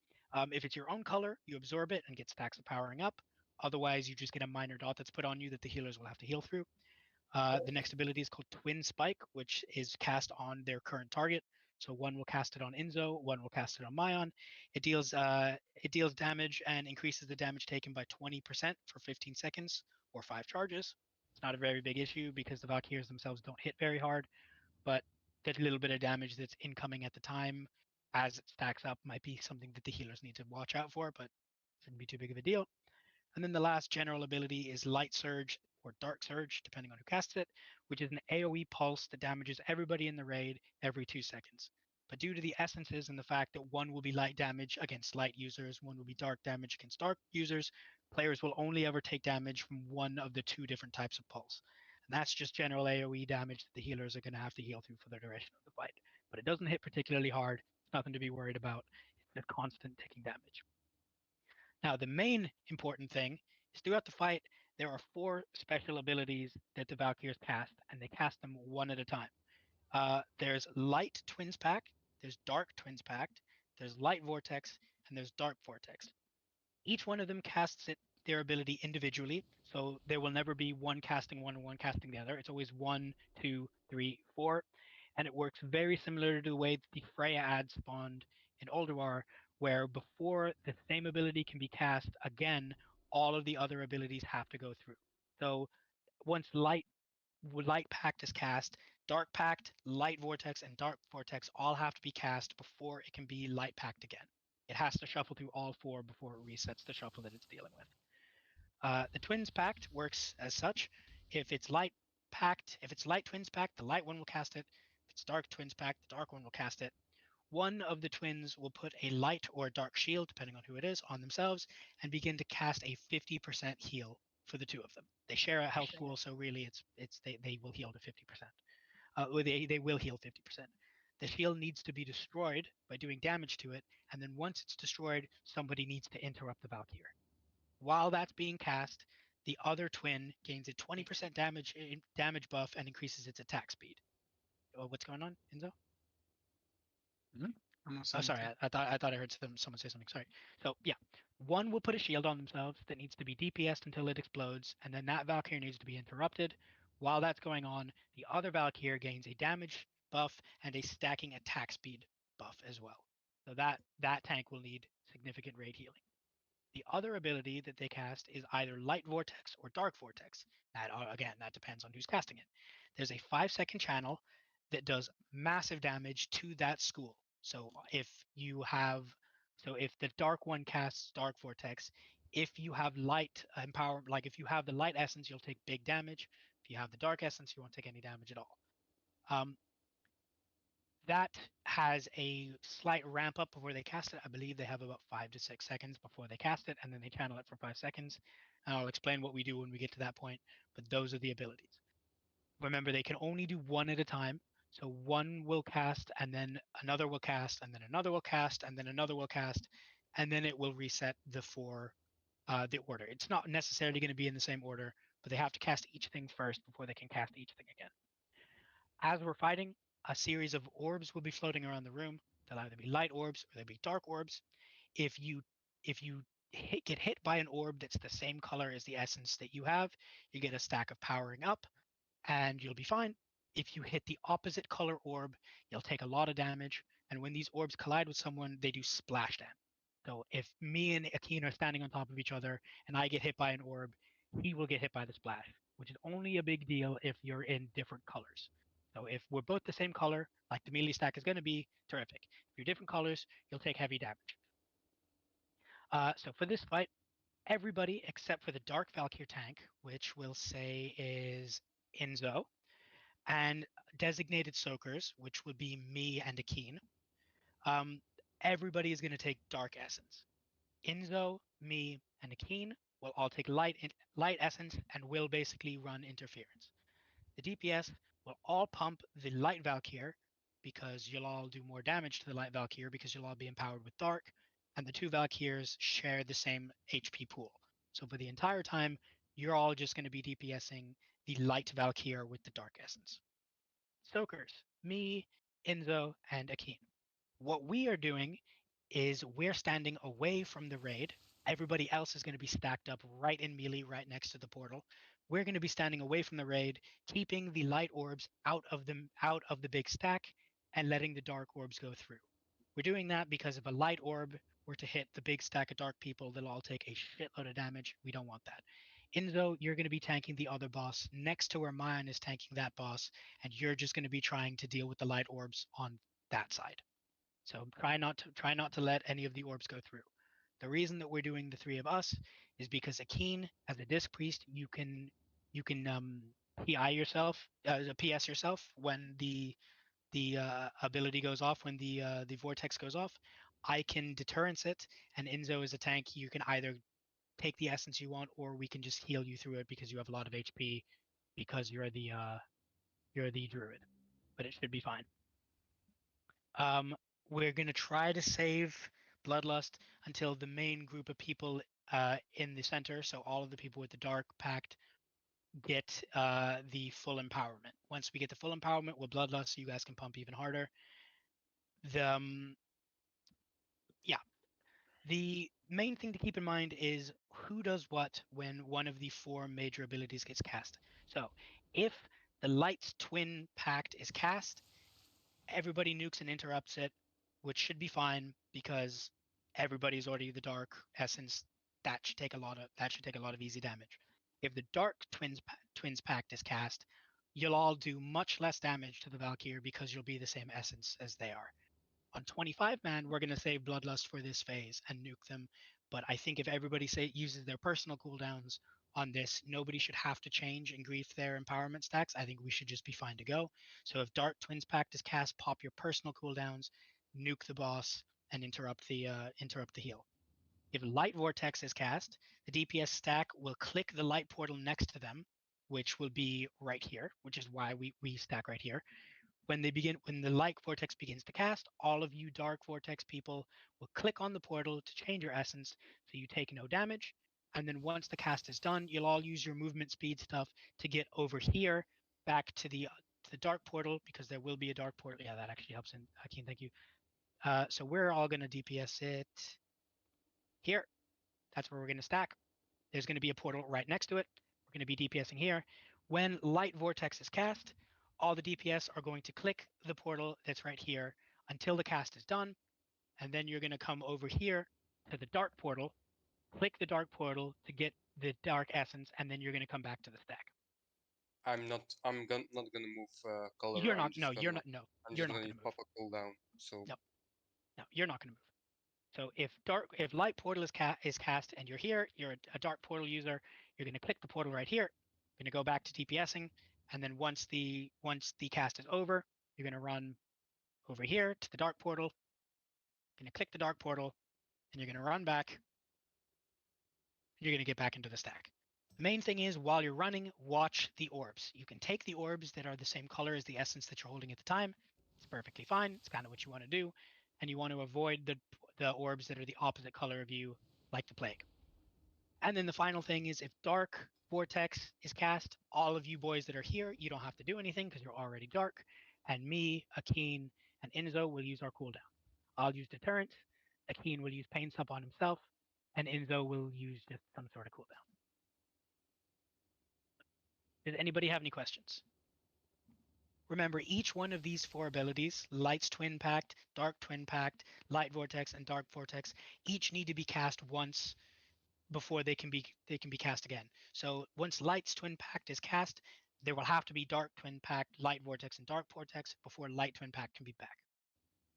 If it's your own color, you absorb it and get stacks of powering up. Otherwise, you just get a minor dot that's put on you that the healers will have to heal through. The next ability is called Twin Spike, which is cast on their current target. So one will cast it on Enzo, one will cast it on Mayon. It deals damage and increases the damage taken by 20% for 15 seconds or 5 charges. It's not a very big issue because the Valkyries themselves don't hit very hard, but that little bit of damage that's incoming at the time as it stacks up might be something that the healers need to watch out for, but it shouldn't be too big of a deal. And then the last general ability is Light Surge or Dark Surge, depending on who casts it, which is an AoE pulse that damages everybody in the raid every 2 seconds. But due to the essences and the fact that one will be light damage against light users, one will be dark damage against dark users, players will only ever take damage from one of the 2 different types of pulse. And that's just general AoE damage that the healers are going to have to heal through for the duration of the fight. But it doesn't hit particularly hard. It's nothing to be worried about. It's just constant ticking damage. Now, the main important thing is throughout the fight, there are 4 special abilities that the Valkyries cast, and they cast them one at a time. There's Light Twins Pact, there's Dark Twins Pact, there's Light Vortex, and there's Dark Vortex. Each one of them casts their ability individually, so there will never be one casting one and one casting the other. It's always 1, 2, 3, 4, and it works very similar to the way the Freya ad spawned in Ulduar, where before the same ability can be cast again, all of the other abilities have to go through. So once Light Pact is cast, Dark Pact, Light Vortex, and Dark Vortex all have to be cast before it can be Light Pact again. It has to shuffle through all 4 before it resets the shuffle that it's dealing with. The Twins Pact works as such. If it's light, pact, if it's light twins pact, the light one will cast it. If it's dark twins pact, the dark one will cast it. One of the twins will put a light or a dark shield, depending on who it is, on themselves and begin to cast a 50% heal for the two of them. They share a health pool, so really they will heal to 50%. Or they will heal 50%. The shield needs to be destroyed by doing damage to it, and then once it's destroyed, somebody needs to interrupt the Valkyrie. While that's being cast, the other twin gains a 20% damage buff and increases its attack speed. What's going on, Enzo? I'm not Oh, saying sorry. anything. I thought I heard someone say something. Sorry. So yeah, one will put a shield on themselves that needs to be DPS'd until it explodes, and then that Valkyrie needs to be interrupted. While that's going on, the other Valkyrie gains a damage buff and a stacking attack speed buff as well. So that tank will need significant raid healing. The other ability that they cast is either Light Vortex or Dark Vortex. That again, that depends on who's casting it. There's a 5-second channel that does massive damage to that school. So if the dark one casts Dark Vortex, if you have light empower, like if you have the light essence, you'll take big damage. If you have the dark essence, you won't take any damage at all. That has a slight ramp up before they cast it. I believe they have about 5 to 6 seconds before they cast it, and then they channel it for 5 seconds. And I'll explain what we do when we get to that point, but those are the abilities. Remember, they can only do one at a time. So one will cast, and then another will cast, and then another will cast, and then another will cast, and then it will reset the order. It's not necessarily going to be in the same order, but they have to cast each thing first before they can cast each thing again. As we're fighting, a series of orbs will be floating around the room. They'll either be light orbs or they'll be dark orbs. If you get hit by an orb that's the same color as the essence that you have, you get a stack of powering up, and you'll be fine. If you hit the opposite color orb, you'll take a lot of damage. And when these orbs collide with someone, they do splash damage. So if me and Akeen are standing on top of each other and I get hit by an orb, he will get hit by the splash, which is only a big deal if you're in different colors. So if we're both the same color, like the melee stack is going to be, terrific. If you're different colors, you'll take heavy damage. So for this fight, everybody except for the Dark Valkyrie tank, which we'll say is Enzo, and designated soakers, which would be me and Akeen, everybody is going to take Dark Essence. Enzo, me, and Akeen will all take Light Essence and will basically run interference. The DPS will all pump the Light Valkyrie because you'll all do more damage to the Light Valkyrie because you'll all be empowered with Dark, and the two Valkyries share the same HP pool. So for the entire time, you're all just going to be DPSing the Light Valkyrie with the Dark Essence. Soakers, me, Enzo, and Akeen. What we are doing is we're standing away from the raid. Everybody else is going to be stacked up right in melee, right next to the portal. We're going to be standing away from the raid, keeping the light orbs out of the big stack and letting the dark orbs go through. We're doing that because if a light orb were to hit the big stack of dark people, they'll all take a shitload of damage. We don't want that. Enzo, you're going to be tanking the other boss next to where Mayan is tanking that boss, and you're just going to be trying to deal with the light orbs on that side. So try not to let any of the orbs go through. The reason that we're doing the three of us is because Akeen, as a disc priest, you can PI yourself, PS yourself when the ability goes off, when the vortex goes off. I can deterrence it, and Enzo is a tank. You can either take the essence you want, or we can just heal you through it because you have a lot of HP because you're the druid. But it should be fine. We're gonna try to save Bloodlust until the main group of people in the center, so all of the people with the Dark Pact, get the full empowerment. Once we get the full empowerment with Bloodlust, you guys can pump even harder. The main thing to keep in mind is who does what when one of the 4 major abilities gets cast. So if the Light's Twin Pact is cast, everybody nukes and interrupts it, which should be fine because everybody's already the Dark Essence. That should take a lot of easy damage. If the Dark Twins Pact is cast, you'll all do much less damage to the Valkyrie because you'll be the same essence as they are. On 25-man, we're going to save Bloodlust for this phase and nuke them, but I think if everybody uses their personal cooldowns, on this. Nobody should have to change and grief their empowerment stacks. I think we should just be fine to go. So if Dark Twins Pact is cast, pop your personal cooldowns, nuke the boss, and interrupt the heal. If Light Vortex is cast, the DPS stack will click the light portal next to them, which will be right here, which is why we stack right here. When the Light Vortex begins to cast, all of you Dark Vortex people will click on the portal to change your essence, so you take no damage. And then once the cast is done, you'll all use your movement speed stuff to get over here back to the dark portal, because there will be a dark portal. Yeah, that actually helps in Hakeem, thank you. So we're all gonna DPS it here. That's where we're gonna stack. There's gonna be a portal right next to it. We're gonna be DPSing here. When Light Vortex is cast, all the DPS are going to click the portal that's right here until the cast is done, and then you're gonna come over here to the dark portal, click the dark portal to get the dark essence, and then you're gonna come back to the stack. not gonna move color. You're I'm not. just No, you're gonna, not. No, I'm you're just not gonna gonna move. pop a cooldown. So No. No, you're not gonna move. So if Light Portal is cast and you're here, you're a Dark Portal user, you're gonna click the portal right here. You're gonna go back to DPSing, and then once the cast is over, you're gonna run over here to the Dark Portal. You're gonna click the Dark Portal, and you're gonna run back. You're gonna get back into the stack. The main thing is, while you're running, watch the orbs. You can take the orbs that are the same color as the essence that you're holding at the time. It's perfectly fine. It's kind of what you want to do, and you want to avoid the orbs that are the opposite color of you, like the plague. And then the final thing is, if Dark Vortex is cast, all of you boys that are here, you don't have to do anything because you're already dark. And me, Akeen, and Enzo will use our cooldown. I'll use Deterrent. Akeen will use Pain Sup on himself, and Enzo will use just some sort of cooldown. Does anybody have any questions? Remember, each one of these 4 abilities, Light's Twin Pact, Dark Twin Pact, Light Vortex, and Dark Vortex, each need to be cast once before they can be cast again. So once Light's Twin Pact is cast, there will have to be Dark Twin Pact, Light Vortex, and Dark Vortex before Light Twin Pact can be back.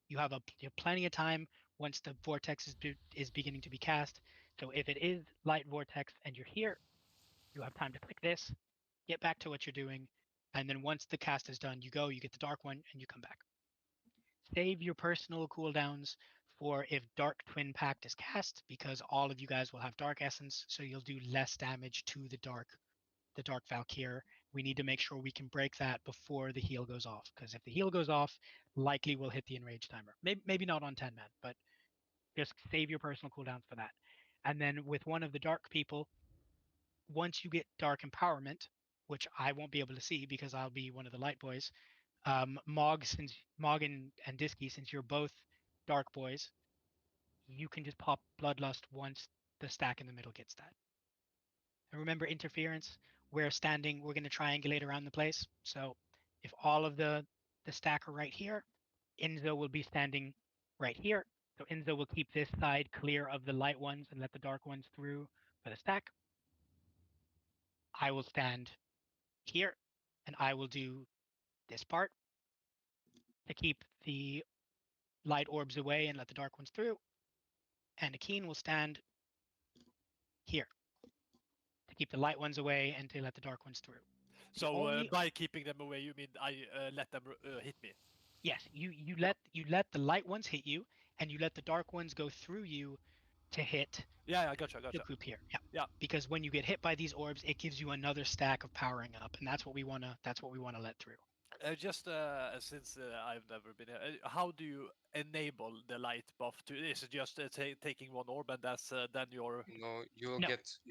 You have plenty of time once the Vortex is beginning to be cast. So if it is Light Vortex and you're here, you have time to click this, get back to what you're doing, and then once the cast is done, you get the dark one, and you come back. Save your personal cooldowns for if Dark Twin Pact is cast, because all of you guys will have Dark Essence, so you'll do less damage to the Dark Valkyr. We need to make sure we can break that before the heal goes off, because if the heal goes off, likely we'll hit the enrage timer. Maybe not on 10 man, but just save your personal cooldowns for that. And then with one of the Dark people, once you get Dark Empowerment, which I won't be able to see because I'll be one of the light boys, Mog and Disky, since you're both Dark boys, you can just pop Bloodlust once the stack in the middle gets that. And remember interference, we're going to triangulate around the place. So if all of the stack are right here, Enzo will be standing right here. So Enzo will keep this side clear of the light ones and let the dark ones through for the stack. I will stand here, and I will do this part to keep the light orbs away and let the dark ones through. And Akeen will stand here to keep the light ones away and to let the dark ones through. So by keeping them away, you mean I let them hit me? Yes, you let the light ones hit you, and you let the dark ones go through you to hit Yeah, I gotcha. the group here. Yeah. Yeah. Because when you get hit by these orbs, it gives you another stack of powering up, and that's what we wanna let through. Just since I've never been here, how do you enable the light buff? Is it just taking one orb and that's then your? no, you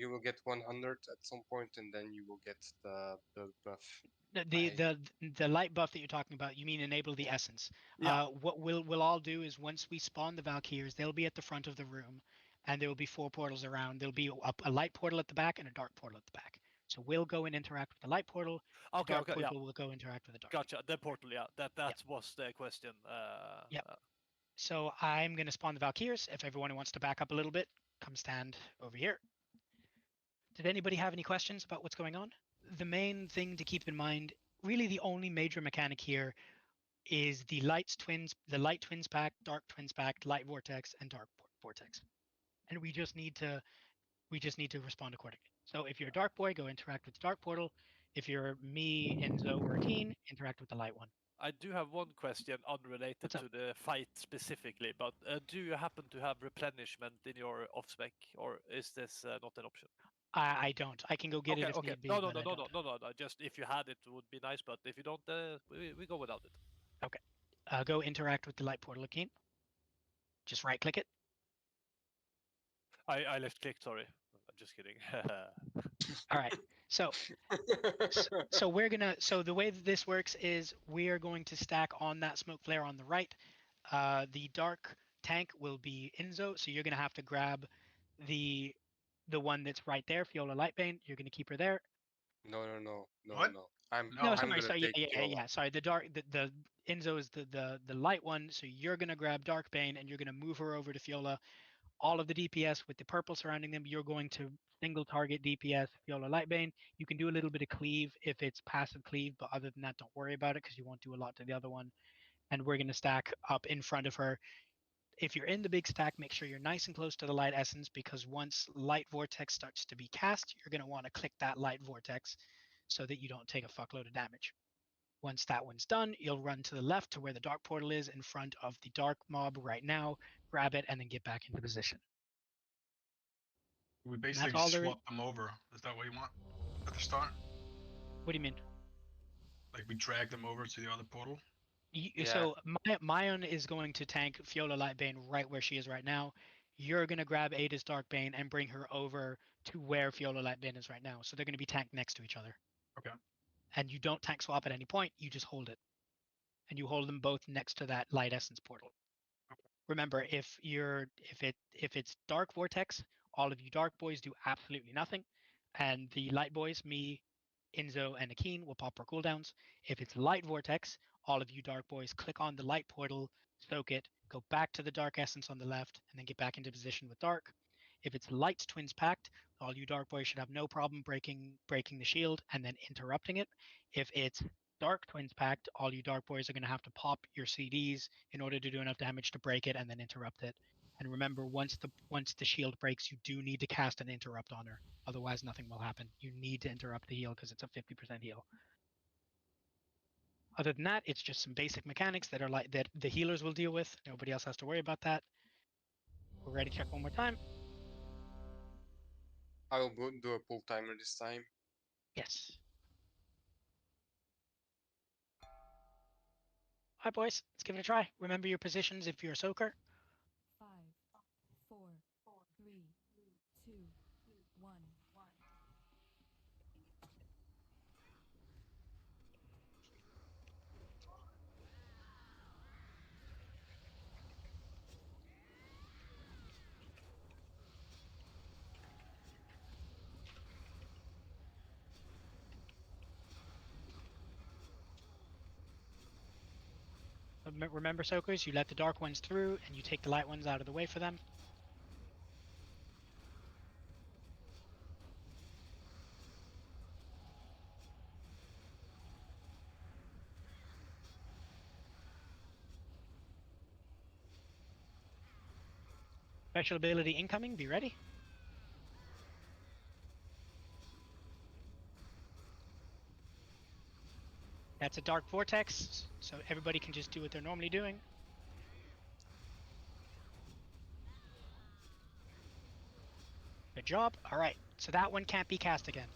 will get 100 at some point, and then you will get the buff. The light buff that you're talking about, you mean enable the essence. Yeah. What we'll all do is once we spawn the Valkyrs, they'll be at the front of the room, and there will be 4 portals around. There'll be a light portal at the back and a dark portal at the back. So we'll go and interact with the light portal. Okay. Dark Okay. Yeah. portal will go interact with the dark. Gotcha. The portal. Yeah. That was the question. Yeah. So I'm gonna spawn the Valkyrs. If everyone wants to back up a little bit, come stand over here. Did anybody have any questions about what's going on? The main thing to keep in mind, really the only major mechanic here, is the Light Twins Pact, Dark Twins Pact, Light Vortex, and Dark Vortex. And we just need to respond accordingly. So if you're a dark boy, go interact with the dark portal. If you're me, Enzo, or Keen, interact with the light one. I do have one question unrelated What's up? to the fight specifically, but do you happen to have replenishment in your off spec, or is this not an option? I don't. I can go get it if Okay. need be. No, but I don't. no. Just if you had it would be nice, but if you don't, we go without it. Go interact with the light portal, Keen. Just right click it. I left click. Sorry, I'm just kidding. All right. So so the way that this works is we are going to stack on that smoke flare on the right. The dark tank will be Enzo, so you're gonna have to grab the one that's right there, Fiola Lightbane. You're gonna keep her there. No. What? I'm No, No, I'm sorry, gonna sorry, take Fiola. yeah. Sorry, the Enzo is the light one, so you're gonna grab Darkbane and you're gonna move her over to Fiola. All of the DPS with the purple surrounding them, you're going to single target DPS Fiola Lightbane. You can do a little bit of cleave if it's passive cleave, but other than that, don't worry about it because you won't do a lot to the other one. And we're gonna stack up in front of her. If you're in the big stack, make sure you're nice and close to the light essence because once light vortex starts to be cast, you're going to want to click that light vortex so that you don't take a fuckload of damage. Once that one's done, you'll run to the left to where the dark portal is in front of the dark mob right now, grab it, and then get back into position. We basically all there is. swap them over. Is that what you want at the start? What do you mean? Like we drag them over to the other portal? Yeah. So Mayon is going to tank Fiola Lightbane right where she is right now. You're going to grab Ada's Darkbane and bring her over to where Fiola Lightbane is right now. So they're going to be tanked next to each other. Okay. And you don't tank swap at any point, you just hold it. And you hold them both next to that light essence portal. Remember, if it's dark vortex, all of you dark boys do absolutely nothing. And the light boys, me, Enzo, and Akeen will pop our cooldowns. If it's light vortex, all of you dark boys click on the light portal, soak it, go back to the dark essence on the left, and then get back into position with dark. If it's light twins pact, all you dark boys should have no problem breaking the shield and then interrupting it. If it's dark twins pact, all you dark boys are going to have to pop your CDs in order to do enough damage to break it and then interrupt it. And remember, once the shield breaks, you do need to cast an interrupt on her. Otherwise, nothing will happen. You need to interrupt the heal because it's a 50% heal. Other than that, it's just some basic mechanics that are like that the healers will deal with. Nobody else has to worry about that. We're ready to check one more time. I will do a pull timer this time. Yes. All right, boys, let's give it a try. Remember your positions if you're a soaker. 5, 4, 3, 2, 1. Remember, soakers, you let the dark ones through and you take the light ones out of the way for them. Special ability incoming, be ready. That's a dark vortex, so everybody can just do what they're normally doing. Good job. All right, so that one can't be cast again.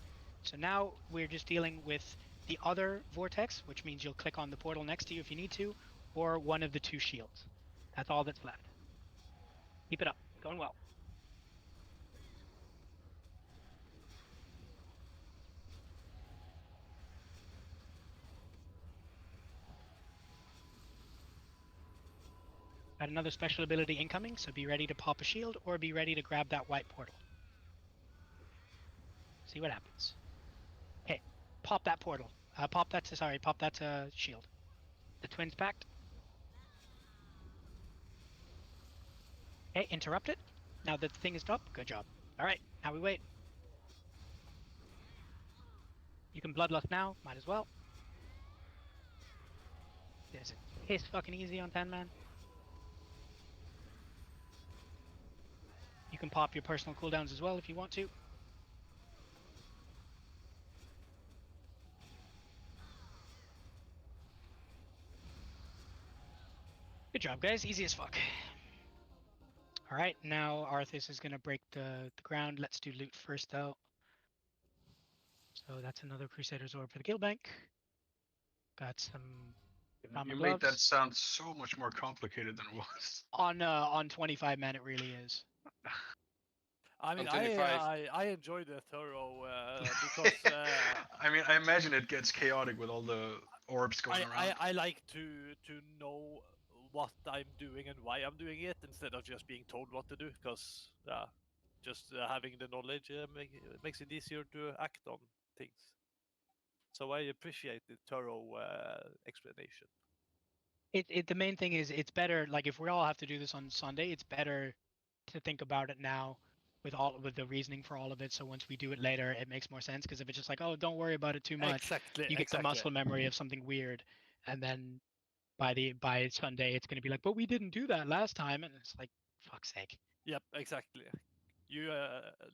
So now we're just dealing with the other vortex, which means you'll click on the portal next to you if you need to, or one of the two shields. That's all that's left. Keep it up. Going well. Got another special ability incoming, so be ready to pop a shield or be ready to grab that white portal. See what happens. Okay, pop that portal. Pop that to shield. The twins pact. Okay, interrupt it. Now that the thing is dropped, good job. All right, now we wait. You can bloodlust now, might as well. This is piss fucking easy on 10 man. You can pop your personal cooldowns as well if you want to. Good job, guys. Easy as fuck. All right, now Arthas is gonna break the ground. Let's do loot first, though. So that's another Crusader's Orb for the Guild Bank. Got some Llama You made that gloves. sound so much more complicated than it was. On 25 man, it really is. I mean, On 25. I enjoy the thorough because I mean, I imagine it gets chaotic with all the orbs going around. I like to know what I'm doing and why I'm doing it instead of just being told what to do. Because just having the knowledge makes it easier to act on things. So I appreciate the thorough explanation. The main thing is it's better, like if we all have to do this on Sunday, it's better to think about it now with the reasoning for all of it. So once we do it later, it makes more sense. Because if it's just like, oh, don't worry about it too much, Exactly. you get the muscle memory of something weird, and then by Sunday, it's gonna be like, but we didn't do that last time, and it's like, fuck's sake. Yep, exactly. You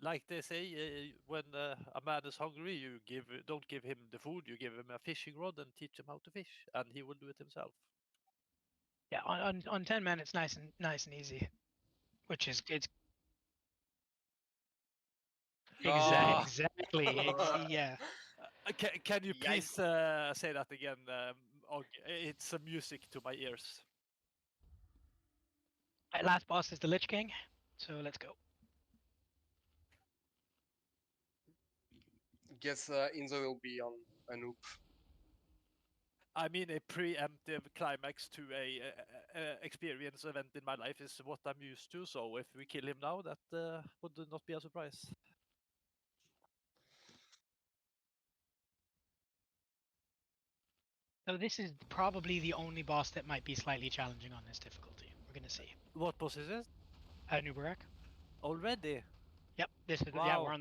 like they say, when a man is hungry, you don't give him the food, you give him a fishing rod and teach him how to fish, and he will do it himself. Yeah, on 10 man, it's nice and easy, which is it's Ah. exactly yeah. Can you Yikes. please say that again? Og? It's music to my ears. Right, last boss is the Lich King, so let's go. Guess Inzo will be on a noob. I mean, a preemptive climax to a experience event in my life is what I'm used to. So if we kill him now, that would not be a surprise. So this is probably the only boss that might be slightly challenging on this difficulty. We're gonna see. What boss is it? Nubarak. Already? Yep, this is yeah. Wow.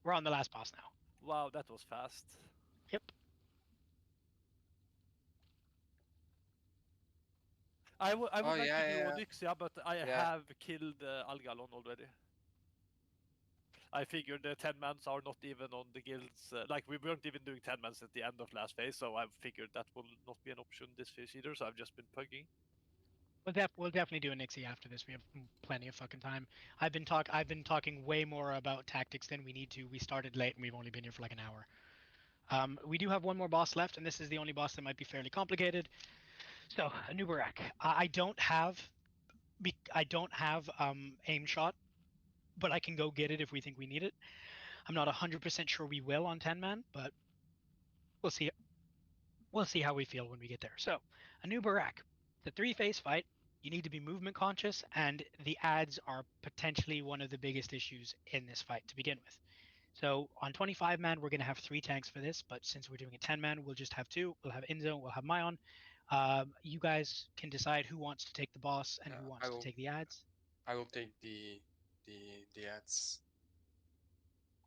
We're on the last boss now. Wow, that was fast. Yep. I would Oh, like to yeah, do yeah. Onyxia, but I Yeah. have killed Algalon already. I figured the 10 mans are not even on the guilds. Like, we weren't even doing 10 mans at the end of last phase, so I figured that will not be an option this phase either, so I've just been pugging. We'll definitely do a Nixie after this. We have plenty of fucking time. I've been talking way more about tactics than we need to. We started late and we've only been here for like an hour. We do have one more boss left, and this is the only boss that might be fairly complicated. So, Anubarak. I don't have aim shot, but I can go get it if we think we need it. I'm not 100% sure we will on 10 man, but we'll see. We'll see how we feel when we get there. So, Anubarak. The 3-phase fight. You need to be movement conscious, and the ads are potentially one of the biggest issues in this fight to begin with. So on 25 man, we're going to have 3 tanks for this, but since we're doing a 10 man, we'll just have 2. We'll have Inzo, we'll have Mayon. You guys can decide who wants to take the boss and who wants to take the ads. I will take the ads.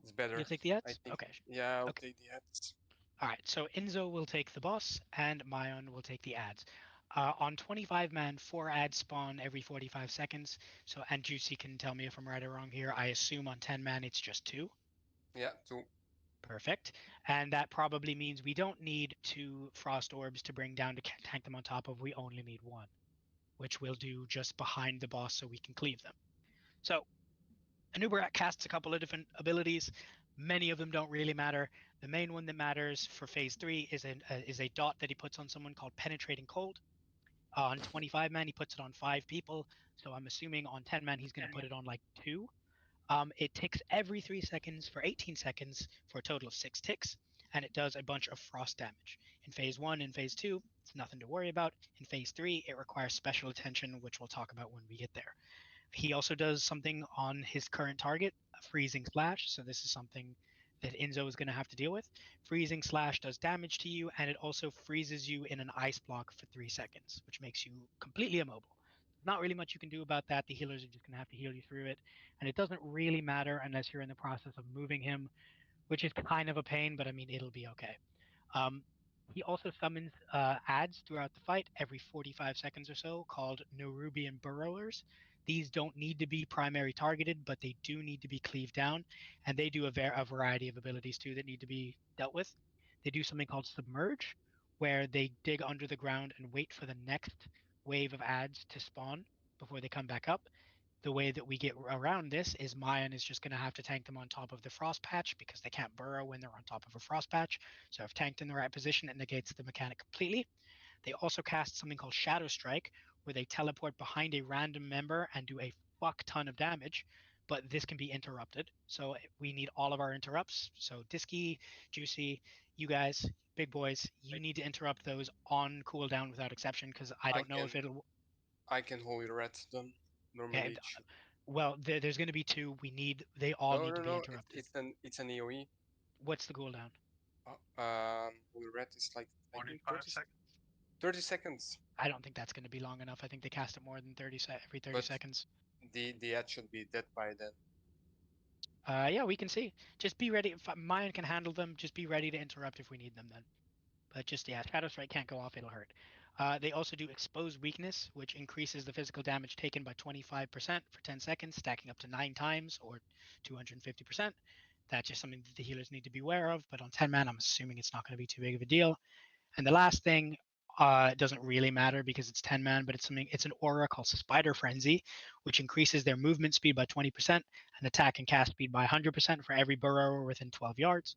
It's better. You'll take the ads? I think. Okay. Yeah, I'll Okay. take the ads. All right, so Inzo will take the boss and Mayon will take the ads. On 25 man, 4 ads spawn every 45 seconds. So, and Juicy can tell me if I'm right or wrong here. I assume on 10 man it's just 2. Yeah, 2. Perfect. And that probably means we don't need 2 frost orbs to bring down to tank them on top of. We only need 1, which we'll do just behind the boss so we can cleave them. So, Anubarak casts a couple of different abilities. Many of them don't really matter. The main one that matters for phase 3 is a dot that he puts on someone called Penetrating Cold. On 25 man, he puts it on 5 people. So I'm assuming on 10 man, he's going to put it on like 2. It ticks every 3 seconds for 18 seconds for a total of 6 ticks, and it does a bunch of frost damage. In phase 1 and phase 2, it's nothing to worry about. In phase 3, it requires special attention, which we'll talk about when we get there. He also does something on his current target, a freezing slash. So this is something that Inzo is going to have to deal with. Freezing slash does damage to you, and it also freezes you in an ice block for 3 seconds, which makes you completely immobile. Not really much you can do about that. The healers are just going to have to heal you through it. And it doesn't really matter unless you're in the process of moving him, which is kind of a pain, but I mean, it'll be okay. He also summons ads throughout the fight every 45 seconds or so called Nerubian Burrowers. These don't need to be primary targeted, but they do need to be cleaved down, and they do a variety of abilities too that need to be dealt with. They do something called Submerge, where they dig under the ground and wait for the next wave of ads to spawn before they come back up. The way that we get around this is Mayan is just going to have to tank them on top of the frost patch because they can't burrow when they're on top of a frost patch. So if tanked in the right position, it negates the mechanic completely. They also cast something called Shadow Strike, where they teleport behind a random member and do a fuck ton of damage. But this can be interrupted. So we need all of our interrupts. So Disky, Juicy, you guys, big boys, you need to interrupt those on cooldown without exception because I don't know if it'll. I can holy rat them. Normally, Okay, well, there's going to be two. They all need to be interrupted. It's an AOE. What's the cooldown? Holy rat is like I think 45 seconds. 30 seconds. I don't think that's going to be long enough. I think they cast it more than every 30 But seconds. The ad should be dead by then. Yeah, we can see. Just be ready. If Mayan can handle them, just be ready to interrupt if we need them then. But just, yeah, Shadow Strike can't go off, it'll hurt. They also do Exposed Weakness, which increases the physical damage taken by 25% for 10 seconds, stacking up to 9 times or 250%. That's just something that the healers need to be aware of, but on 10 man, I'm assuming it's not going to be too big of a deal. And the last thing doesn't really matter because it's 10 man, but it's an aura called Spider Frenzy, which increases their movement speed by 20% and attack and cast speed by 100% for every burrower within 12 yards.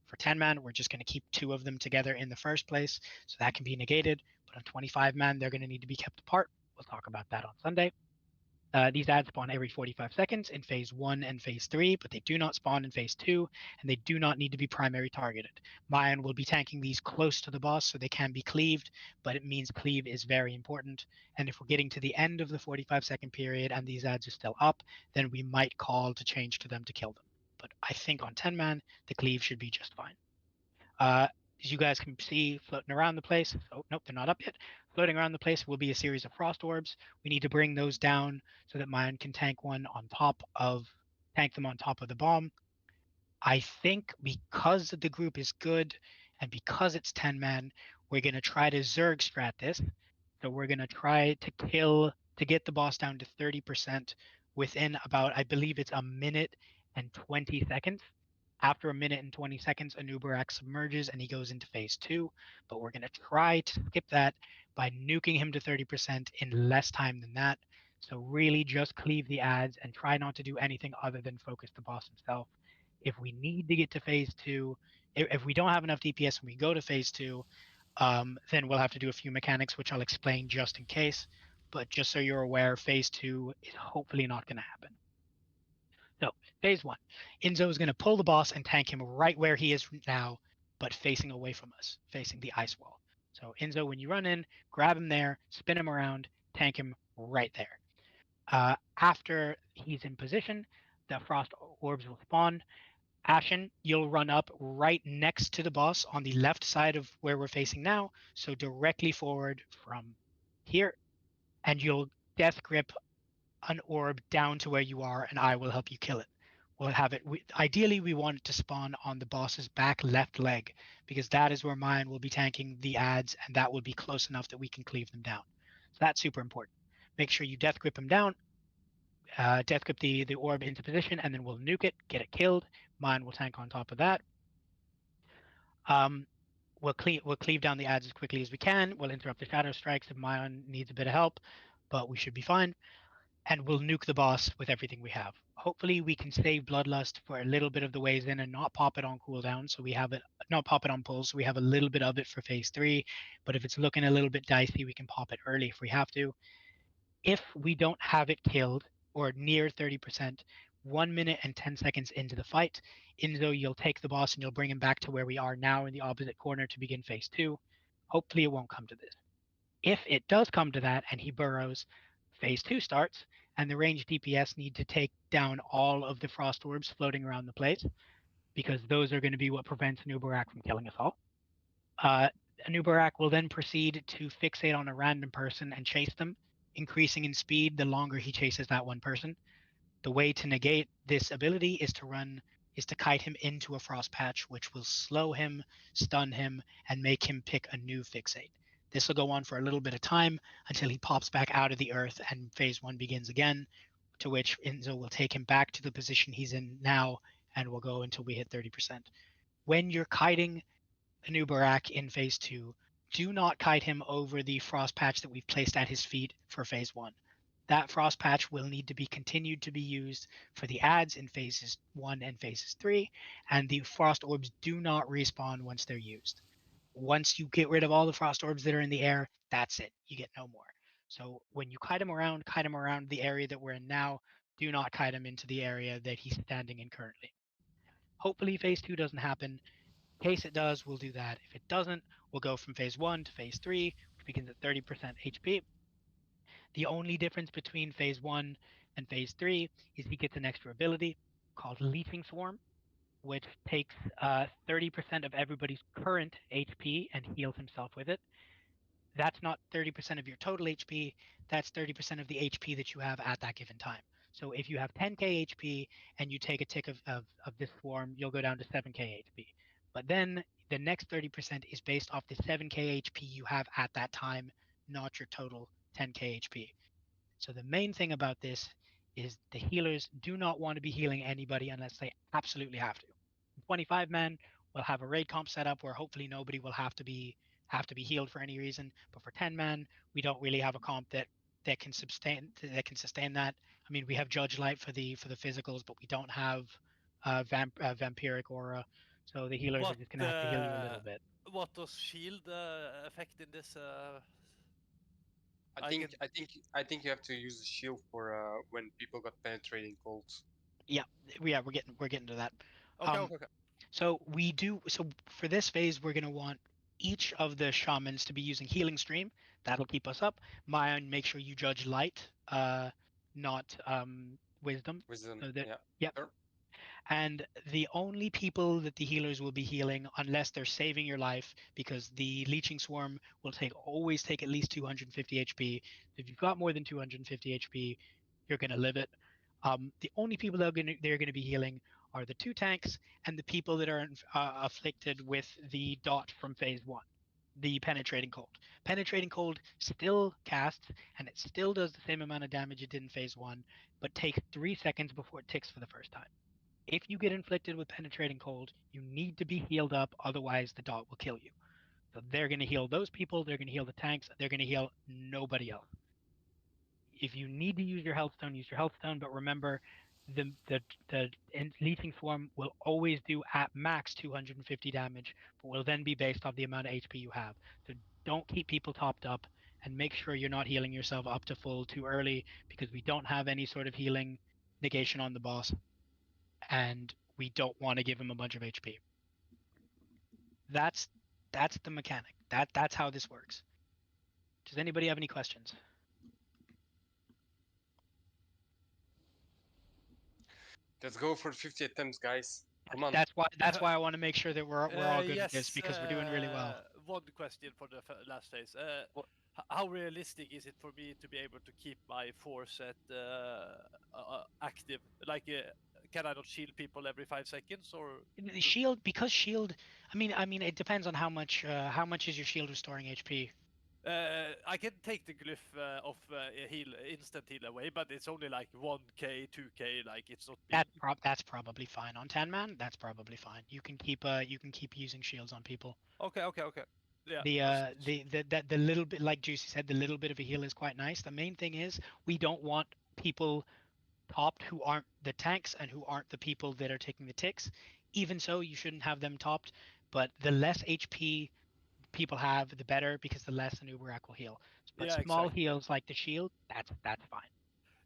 For 10 man, we're just going to keep 2 of them together in the first place, so that can be negated. But on 25 man, they're going to need to be kept apart. We'll talk about that on Sunday. These ads spawn every 45 seconds in phase 1 and phase 3, but they do not spawn in phase 2, and they do not need to be primary targeted. Mayan will be tanking these close to the boss so they can be cleaved, but it means cleave is very important. And if we're getting to the end of the 45-second period and these ads are still up, then we might call to change to them to kill them. But I think on 10 man, the cleave should be just fine. As you guys can see floating around the place, oh, nope, they're not up yet. Floating around the place will be a series of frost orbs. We need to bring those down so that Mayan can tank them on top of the bomb. I think because the group is good and because it's 10 men, we're going to try to Zerg strat this. So we're going to try to get the boss down to 30% within about, I believe it's a minute and 20 seconds. After a minute and 20 seconds, Anubarak submerges and he goes into phase 2. But we're going to try to skip that by nuking him to 30% in less time than that. So really just cleave the ads and try not to do anything other than focus the boss himself. If we need to get to phase 2, if we don't have enough DPS and we go to phase 2, then we'll have to do a few mechanics, which I'll explain just in case. But just so you're aware, phase 2 is hopefully not going to happen. So, phase 1. Enzo is going to pull the boss and tank him right where he is now, but facing away from us, facing the ice wall. So, Enzo, when you run in, grab him there, spin him around, tank him right there. After he's in position, the frost orbs will spawn. Ashen, you'll run up right next to the boss on the left side of where we're facing now, so directly forward from here, and you'll death grip an orb down to where you are, and I will help you kill it. We'll have it. Ideally, we want it to spawn on the boss's back left leg, because that is where mine will be tanking the ads, and that will be close enough that we can cleave them down. So that's super important. Make sure you death grip him down, death grip the orb into position, and then we'll nuke it, get it killed. Mine will tank on top of that. We'll cleave down the ads as quickly as we can. We'll interrupt the shadow strikes if Mayan needs a bit of help, but we should be fine. And we'll nuke the boss with everything we have. Hopefully we can save Bloodlust for a little bit of the ways in and not pop it on cooldown, so we have it, not pop it on pull, so we have a little bit of it for phase 3. But if it's looking a little bit dicey, we can pop it early if we have to. If we don't have it killed or near 30%, 1 minute and 10 seconds into the fight, Enzo, you'll take the boss and you'll bring him back to where we are now in the opposite corner to begin phase 2. Hopefully it won't come to this. If it does come to that and he burrows, phase 2 starts, and the ranged DPS need to take down all of the frost orbs floating around the place, because those are going to be what prevents Anubarak from killing us all. Anubarak will then proceed to fixate on a random person and chase them, increasing in speed the longer he chases that one person. The way to negate this ability is to kite him into a frost patch, which will slow him, stun him, and make him pick a new fixate. This will go on for a little bit of time until he pops back out of the earth and phase 1 begins again, to which Enzo will take him back to the position he's in now and we'll go until we hit 30%. When you're kiting Anubarak in phase 2, do not kite him over the frost patch that we've placed at his feet for phase 1. That frost patch will need to be continued to be used for the ads in phases 1 and phases 3, and the frost orbs do not respawn once they're used. Once you get rid of all the frost orbs that are in the air, that's it. You get no more. So when you kite him around the area that we're in now. Do not kite him into the area that he's standing in currently. Hopefully phase 2 doesn't happen. In case it does, we'll do that. If it doesn't, we'll go from phase 1 to phase 3, which begins at 30% HP. The only difference between phase 1 and phase 3 is he gets an extra ability called Leaping Swarm, which takes 30% of everybody's current HP and heals himself with it. That's not 30% of your total HP, that's 30% of the HP that you have at that given time. So if you have 10k HP and you take a tick of this swarm, you'll go down to 7k HP. But then the next 30% is based off the 7k HP you have at that time, not your total 10k HP. So the main thing about this is the healers do not want to be healing anybody unless they absolutely have to. 25 men will have a raid comp set up where hopefully nobody will have to be healed for any reason. But for 10 men, we don't really have a comp that can sustain that. I mean, we have Judge Light for the physicals, but we don't have vampiric aura. So the healers are just gonna have to heal you a little bit. What does shield affect in this? I think you have to use the shield for when people got penetrating cold. Yeah, we're getting to that. Okay, okay. So for this phase, we're gonna want each of the shamans to be using healing stream. That'll keep us up. Mayan, make sure you judge light, not wisdom. Wisdom. So that, Yeah. yep. Sure. And the only people that the healers will be healing, unless they're saving your life, because the leeching swarm will always take at least 250 HP. If you've got more than 250 HP, you're gonna live it. The only people they're gonna be healing are the 2 tanks and the people that are afflicted with the dot from phase 1, the penetrating cold. Penetrating cold still casts and it still does the same amount of damage it did in phase 1, but takes 3 seconds before it ticks for the first time. If you get inflicted with penetrating cold, you need to be healed up, otherwise the dot will kill you. So they're going to heal those people, they're going to heal the tanks, they're going to heal nobody else. If you need to use your health stone, use your health stone, but remember the leeching swarm will always do at max 250 damage, but will then be based off the amount of HP you have. So don't keep people topped up and make sure you're not healing yourself up to full too early, because we don't have any sort of healing negation on the boss. And we don't want to give him a bunch of HP. That's the mechanic. That's how this works. Does anybody have any questions? Let's go for 50 attempts, guys. Come on. That's why I want to make sure that we're all good yes, at this, because we're doing really well. One question for the last phase. What- How realistic is it for me to be able to keep my force at active? Like, can I not shield people every 5 seconds, or? The shield, because shield. I mean, it depends on how much is your shield restoring HP. I can take the glyph of instant heal away, but it's only like 1k, 2k. Like, it's not big. That's probably fine on 10 man. That's probably fine. You can keep using shields on people. Okay. Yeah. The little bit, like Juicy said, the little bit of a heal is quite nice. The main thing is we don't want people topped who aren't the tanks and who aren't the people that are taking the ticks. Even so, you shouldn't have them topped, but the less HP people have, the better, because the less an Uberak will heal. But Yeah, small exactly. heals like the shield, that's fine.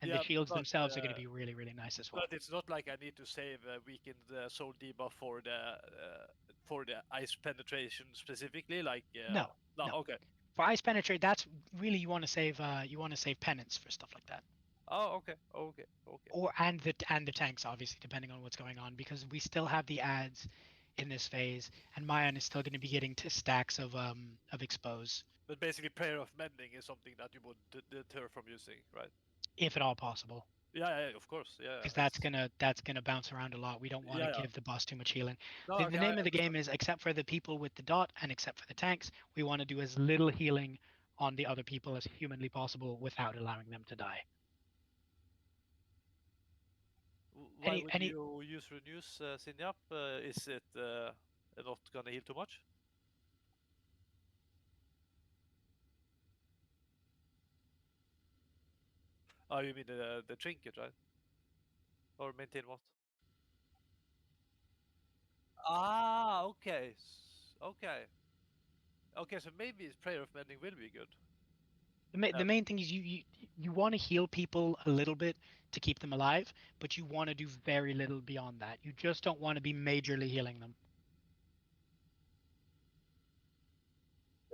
And Yeah, the shields but, themselves are going to be really, really nice as well. But it's not like I need to save weakened soul debuff for the ice penetration specifically. Like No. Okay. For ice penetrate, that's really you want to save penance for stuff like that. Oh, okay. Or and the tanks, obviously, depending on what's going on, because we still have the ads in this phase, and Mayan is still going to be getting to stacks of expose, But basically, prayer of mending is something that you would deter from using, right? if at all possible. Yeah, of course. Yeah. Because that's gonna bounce around a lot. We don't want to give the boss too much healing. No, The okay, name I of the game is, except for the people with the dot and except for the tanks, we want to do as little healing on the other people as humanly possible without allowing them to die. Why would you use Renews, Sinyap? Is it not gonna heal too much? Oh, you mean the trinket, right? Or maintain what? Ah, okay. Okay. Okay, so maybe his prayer of mending will be good. The main thing is you want to heal people a little bit to keep them alive, but you want to do very little beyond that. You just don't want to be majorly healing them.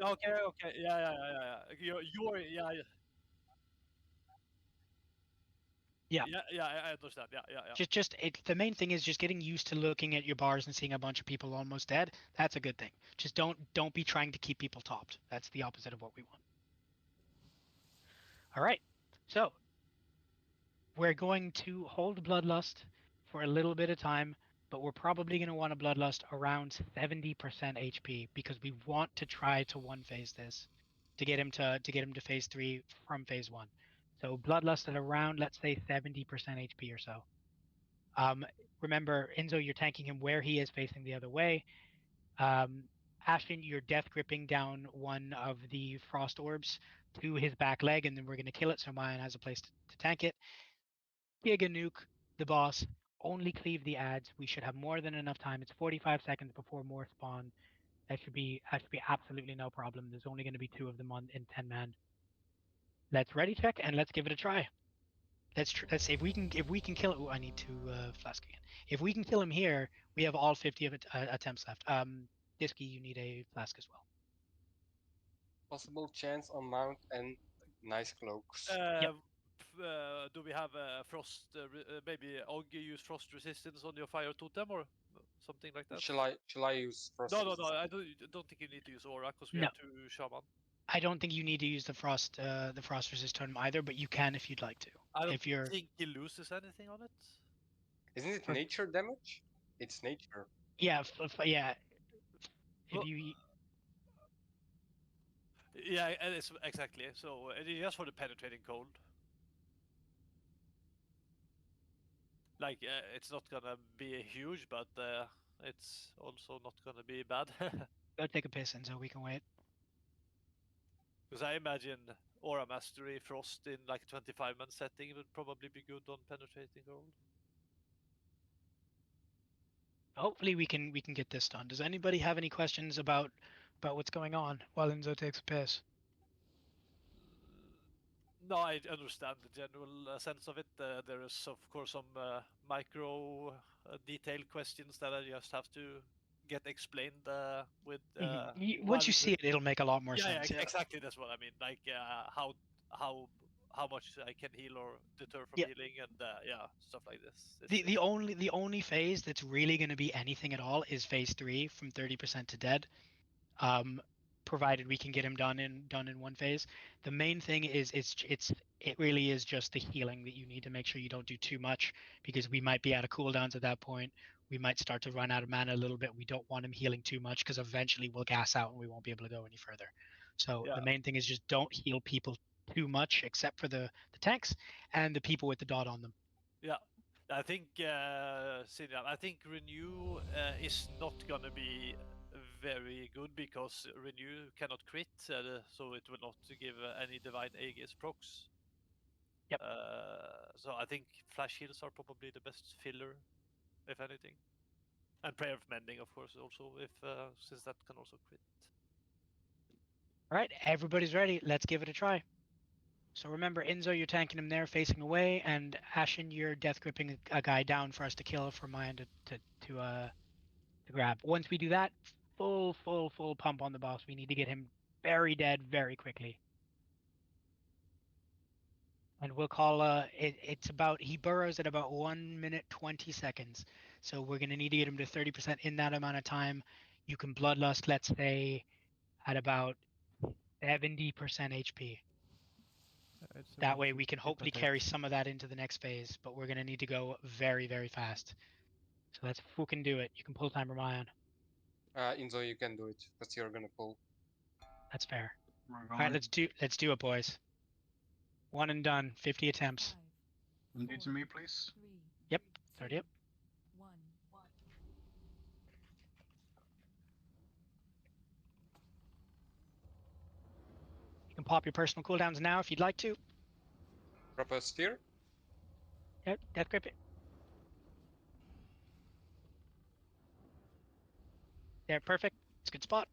Okay, okay, yeah. Yeah. Yeah. Yeah, I understand. Yeah. Just the main thing is just getting used to looking at your bars and seeing a bunch of people almost dead. That's a good thing. Just don't be trying to keep people topped. That's the opposite of what we want. All right. So we're going to hold Bloodlust for a little bit of time, but we're probably going to want a Bloodlust around 70% HP because we want to try to one phase this to get him to phase 3 from phase 1. So Bloodlust at around, let's say, 70% HP or so. Remember, Enzo, you're tanking him where he is facing the other way. Ashton, you're death gripping down one of the frost orbs to his back leg, and then we're going to kill it so Mayan has a place to tank it. Giga nuke the boss, only cleave the ads. We should have more than enough time. It's 45 seconds before more spawn. That should be absolutely no problem. There's only going to be 2 of them in 10 man. Let's ready check and let's give it a try. Let's see if we can kill it. Ooh, I need to flask again. If we can kill him here, we have all 50 of attempts left. Disky, you need a flask as well. Possible chance on mount and nice cloaks. Do we have frost? Maybe Og use frost resistance on your fire totem or something like that? Shall I use frost? No. I don't think you need to use aura because we No. have 2 shaman. I don't think you need to use the frost resist totem either, but you can if you'd like to. I don't If you're think he loses anything on it. Isn't it For- nature damage? It's nature. yeah, yeah. If Well- you Yeah, it's exactly. So it's just for the penetrating cold. Like it's not gonna be huge, but it's also not gonna be bad. go take a piss, Enzo, we can wait. Because I imagine aura mastery frost in like a 25-man setting would probably be good on penetrating cold. Hopefully we can get this done. Does anybody have any questions about what's going on while Enzo takes a piss? No, I understand the general sense of it. There is, of course, some micro detailed questions that I just have to get explained with. Once you see it, it'll make a lot more Yeah, sense. exactly. That's what I mean. Like how much I can heal or deter from Yeah. healing, and stuff like this. The only phase that's really going to be anything at all is phase 3 from 30% to dead. Provided we can get him done in one phase. The main thing is it really is just the healing that you need to make sure you don't do too much, because we might be out of cooldowns at that point. We might start to run out of mana a little bit. We don't want him healing too much because eventually we'll gas out and we won't be able to go any further. So Yeah. the main thing is just don't heal people too much, except for the tanks and the people with the dot on them. Yeah, I think I think Renew is not gonna be very good because Renew cannot crit, so it will not give any divine Aegis procs. Yep. So I think flash heals are probably the best filler, if anything, and prayer of mending, of course, also if since that can also crit. All right, everybody's ready. Let's give it a try. So remember, Enzo, you're tanking him there, facing away, and Ashen, you're death gripping a guy down for us to kill for Mayan to grab. Once we do that, full pump on the boss. We need to get him very dead very quickly. And we'll call it's about, he burrows at about 1 minute 20 seconds. So we're gonna need to get him to 30% in that amount of time. You can bloodlust, let's say, at about 70% HP. It's That around way two we can people hopefully dead. carry some of that into the next phase, but we're gonna need to go very fast. So let's fucking do it. You can pull timer Mayan. Inzo, you can do it because you're gonna pull. That's fair. We're All right, going. let's do it, boys. One and done. 50 attempts. 5, Indeed to me, please. 3, Yep, 30 up. 1. You can pop your personal cooldowns now if you'd like to. Drop a sphere. Yep, death grip it. There, perfect. It's a good spot.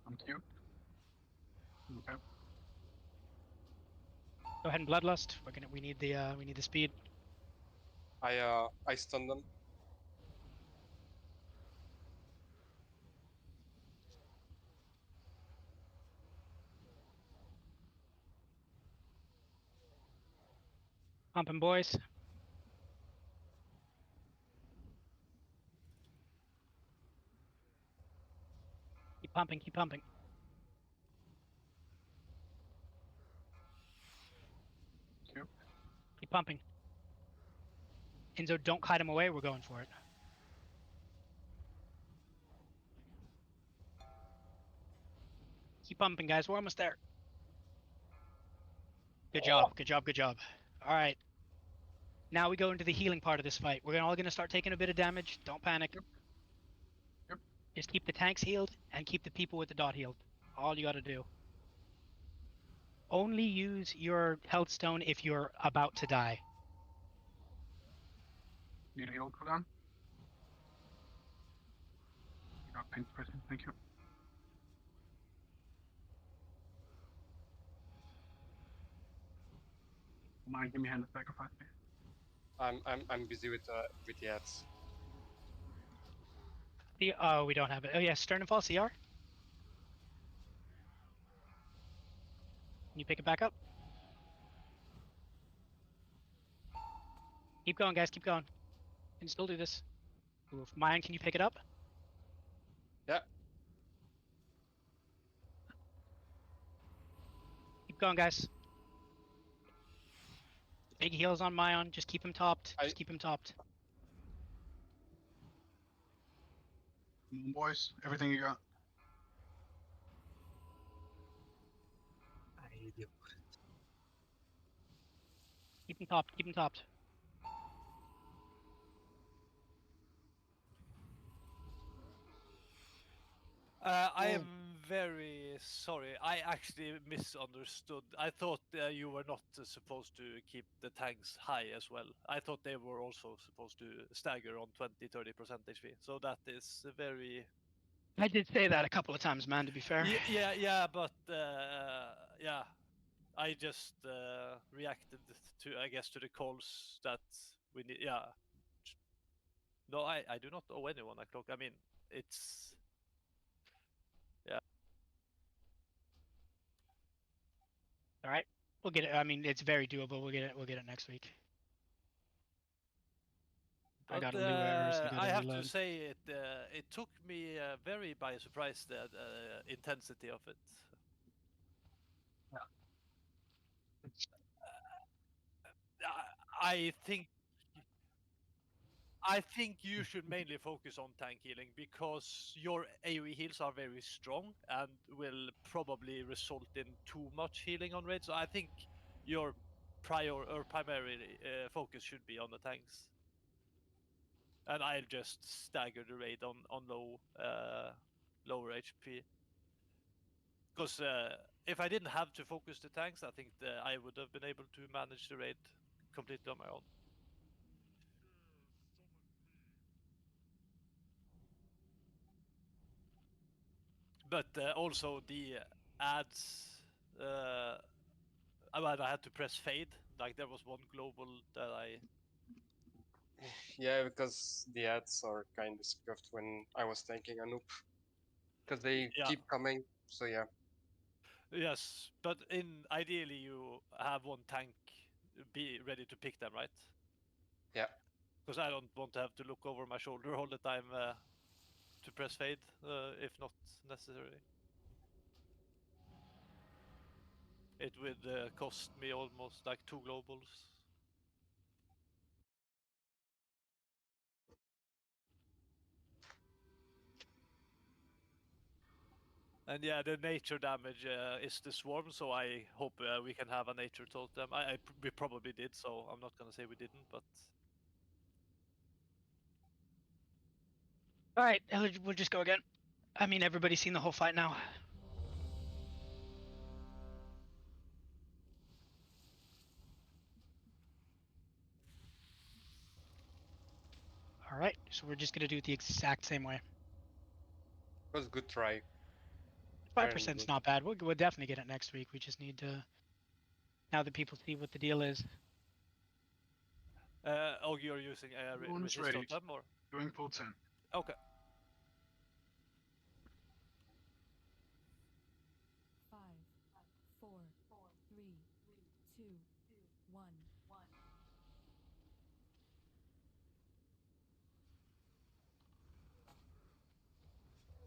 I'm cute. Okay. Go ahead and bloodlust. We need the speed. I stun them. Pumping, boys. Keep pumping, keep pumping. Cute. Keep pumping. Enzo, don't kite him away. We're going for it. Keep pumping, guys. We're almost there. Good job. Good job. Good job. All right. Now we go into the healing part of this fight. We're all going to start taking a bit of damage. Don't panic. Yep. Just keep the tanks healed and keep the people with the dot healed. All you got to do. Only use your health stone if you're about to die. Need a heal cooldown? You got pink prison, thank you. Mind, give me hand of sacrifice, please. I'm busy with the ads. Oh, we don't have it. Oh yeah, Stern and Fall CR. Can you pick it back up? Keep going, guys. Keep going. You can still do this. Oof. Mayan, can you pick it up? Yeah. Keep going, guys. Big heals on Mayan. Just keep him topped. Just keep him topped. Come on, boys. Everything you got. Keep him topped. Keep him topped. I am very sorry. I actually misunderstood. I thought you were not supposed to keep the tanks high as well. I thought they were also supposed to stagger on 20-30% HP. So that is very... I did say that a couple of times, man, to be fair. Yeah, but yeah, I just reacted to, I guess, to the calls that we need. Yeah. No, I do not owe anyone a clock. I mean, it's... Yeah. All right. We'll get it. I mean, it's very doable. We'll get it. We'll get it next week. I got Lou errors. I I gotta have reload. to say it took me very by surprise, the intensity of it. I think you should mainly focus on tank healing because your AoE heals are very strong and will probably result in too much healing on raid. So I think your primary focus should be on the tanks. And I'll just stagger the raid on lower HP. Because if I didn't have to focus the tanks, I think I would have been able to manage the raid completely on my own. But also the ads, I had to press fade. Like there was one global that I... Yeah, because the ads are kind of scuffed when I was tanking a noob. Because they keep coming, so yeah. Yes, but ideally you have one tank be ready to pick them, right? Yeah. Because I don't want to have to look over my shoulder all the time to press fade, if not necessary. It would cost me almost like 2 globals. And yeah, the nature damage is the swarm, so I hope we can have a nature totem. We probably did, so I'm not gonna say we didn't, but... All right, we'll just go again. I mean, everybody's seen the whole fight now. All right, so we're just gonna do it the exact same way. It was a good try. 5%'s good. not bad. We'll definitely get it next week. We just need to, now that people see what the deal is. Oh, you're using Everyone's resist ready. on them, or? Going full 10. Okay. 5, 4, 3, 2, 1.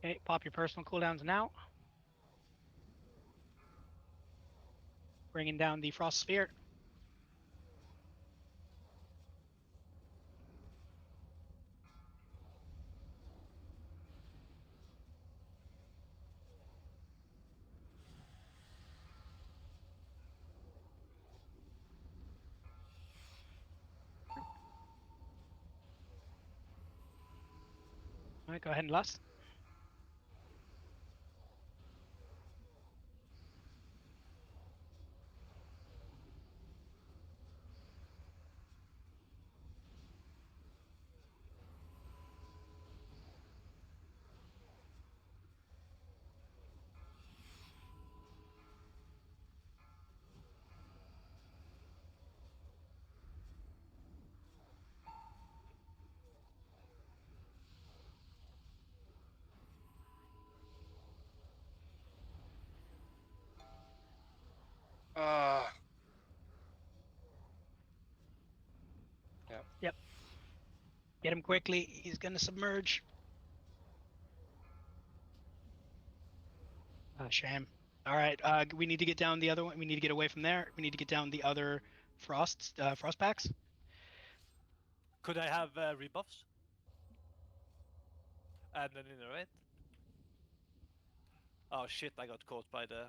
Okay, pop your personal cooldowns now. Bringing down the Frost Sphere. All right, go ahead and lust. Yeah. Yep. Get him quickly. He's gonna submerge. Shame. All right, we need to get down the other one. We need to get away from there. We need to get down the other frost packs. Could I have rebuffs? And an innervate? Oh shit, I got caught by the...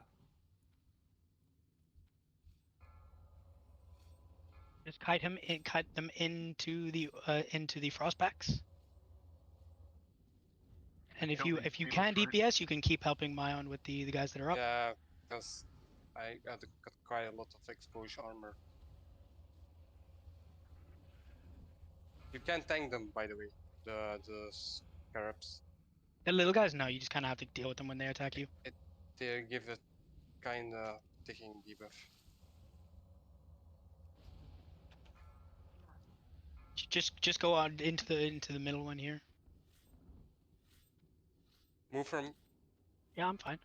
Just kite them into the frost packs. And if you can DPS, you can keep helping Myon with the guys that are up. Yeah, because I got quite a lot of exposure armor. You can tank them, by the way. The scarabs. The little guys, no, you just kind of have to deal with them when they attack you. They give a kind of ticking debuff. Just go on into the middle one here. Move from. Yeah, I'm fine.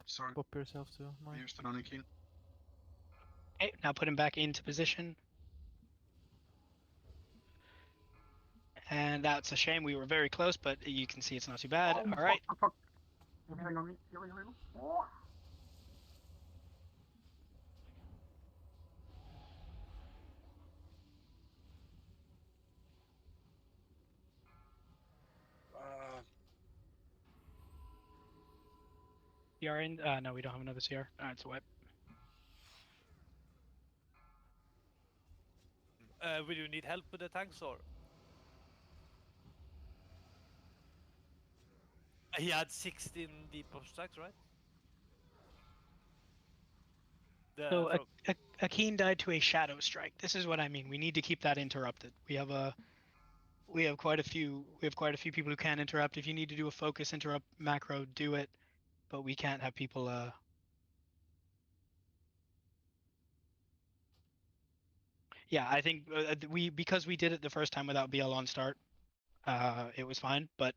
Sorry, Pop yourself to I mine. used it on a key. Okay, now put him back into position. And that's a shame. We were very close, but you can see it's not too bad. All right. CR in? No, we don't have another CR. All right, it's a wipe. will you need help with the tanks, or? He had 16 debuff stacks, right? So Akeen died to a shadow strike. This is what I mean. We need to keep that interrupted. We have quite a few people who can interrupt. If you need to do a focus interrupt macro, do it. But we can't have people Yeah, I think because we did it the first time without BL on start, it was fine. But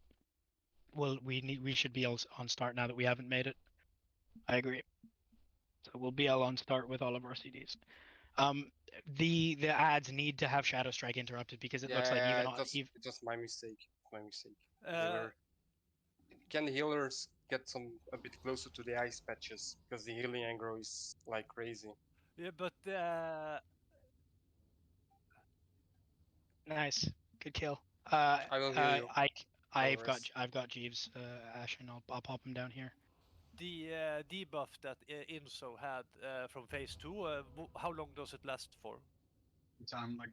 we should be on start now that we haven't made it. I agree. So we'll BL on start with all of our CDs. The ads need to have Shadow Strike interrupted because it looks like even it was my mistake. My mistake. Can the healers get a bit closer to the ice patches because the healing aggro is like crazy. Yeah, but nice, good kill. I will heal you. I've got Jeeves, Ash, and I'll pop him down here. The debuff that Inso had from phase 2, how long does it last for? Time like.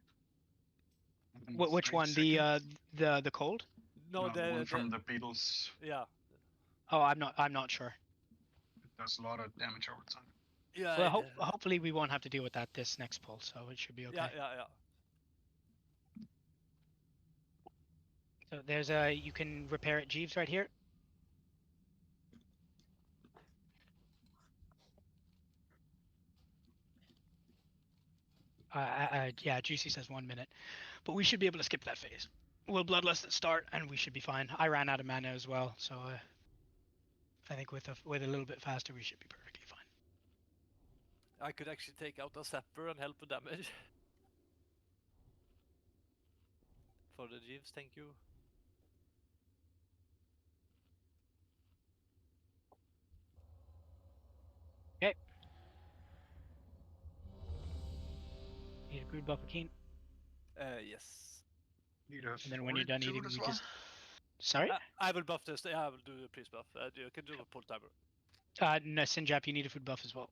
Which one? The cold? No, the one from the Beatles. Yeah, Oh, I'm not sure. It does a lot of damage over time. Yeah. Well, hopefully we won't have to deal with that this next pull, so it should be okay. Yeah. So there's you can repair at Jeeves right here. Yeah, Juicy says 1 minute, but we should be able to skip that phase. We'll bloodlust at start, and we should be fine. I ran out of mana as well, so I think with a little bit faster, we should be perfectly fine. I could actually take out a Zapper and help with damage. For the Jeeves, thank you. Okay. Need a brood buff Keen. Yes. Need a And then when you're done eating, as we well. just. Sorry? I will buff this. Yeah, I will do the priest buff. You can do a pull timer. No, Sinjap, you need a food buff as well.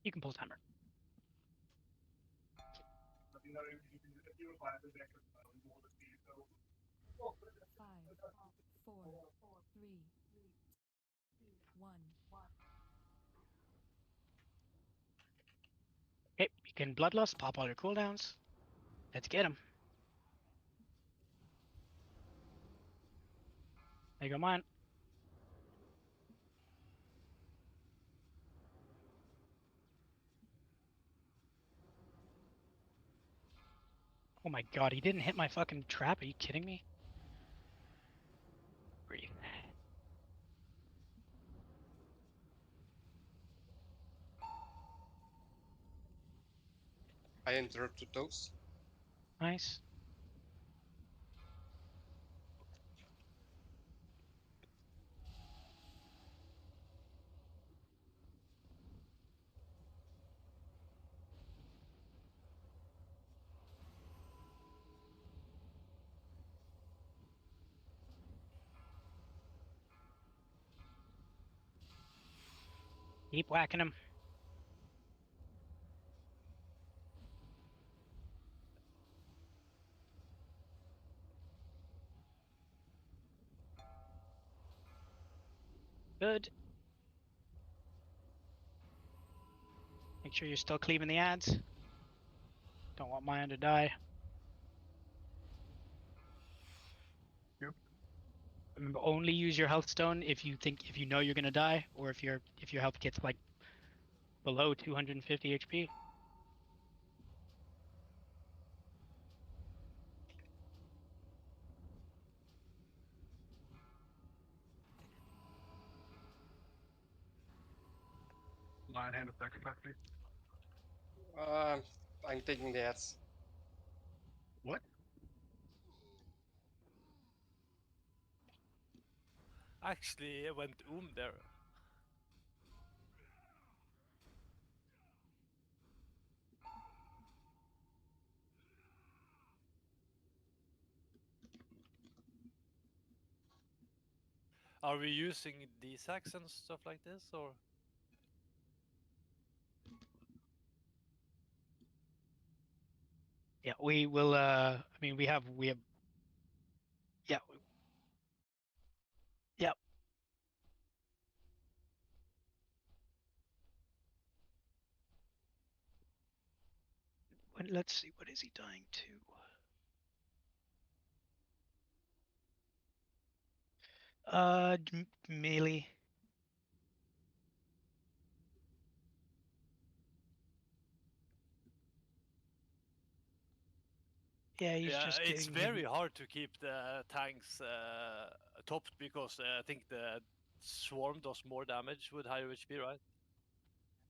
You can pull timer. 5, 4, 3, 1. Okay, you can bloodlust, pop all your cooldowns. Let's get him. There you go, mine. Oh my god, he didn't hit my fucking trap. Are you kidding me? Breathe. I interrupted those. Nice. Keep whacking him. Good. Make sure you're still cleaving the ads. Don't want mine to die. Yep. Remember, only use your health stone if you know you're gonna die, or if your health gets like below 250 HP. Lion hand attack attack, please. I'm taking the ads. What? Actually, it went there. Are we using D-Sax and stuff like this, or? Yeah, we will. I mean, we have. Yeah. Yeah. Let's see. What is he dying to? Melee. Yeah, he's just It's getting. very hard to keep the tanks topped because I think the swarm does more damage with higher HP, right?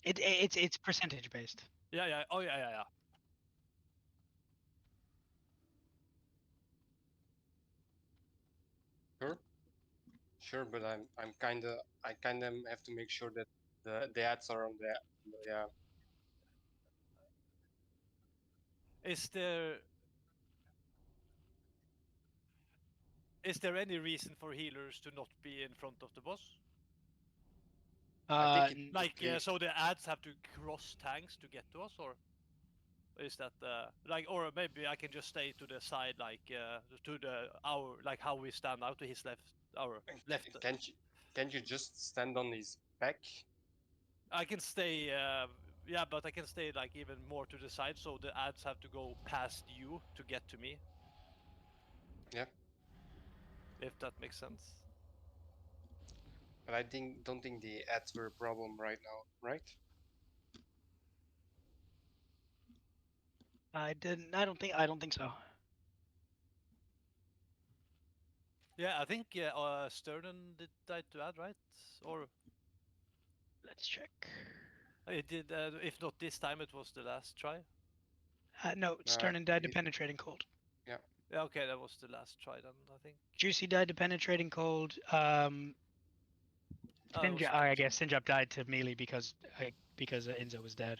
It's percentage based. Yeah. Oh yeah. Sure, but I kinda have to make sure that the ads are on the yeah. Is there Is there any reason for healers to not be in front of the boss? I think it Like, depends. so the ads have to cross tanks to get to us, or is that like, or maybe I can just stay to the side, like to our, like how we stand out to his left, our left. Can't you just stand on his back? I can stay, yeah, but I can stay like even more to the side, so the ads have to go past you to get to me. Yeah. If that makes sense. But I don't think the ads were a problem right now, right? I don't think so. Yeah, I think Sternen did die to ad, right? Or Let's check. it did. If not this time, it was the last try. No, Sternen died to penetrating cold. Yeah, okay, that was the last try then, I think. Juicy died to penetrating cold. I guess Sinjab died to melee because Inzo was dead.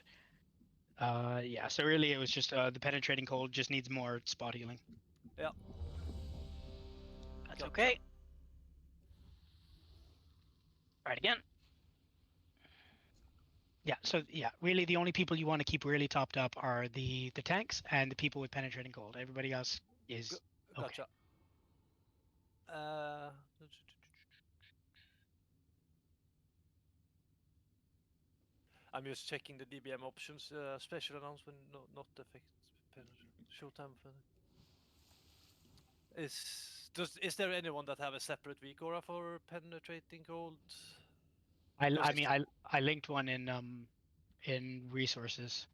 Yeah, so really it was just the penetrating cold just needs more spot healing. Yeah. That's Gotcha. okay. Right again. Yeah, so yeah, really the only people you want to keep really topped up are the tanks and the people with penetrating cold. Everybody else is okay. Gotcha. I'm just checking the DBM options. Special announcement, not affect showtime. Is there anyone that have a separate weak aura for penetrating cold? I linked one in resources.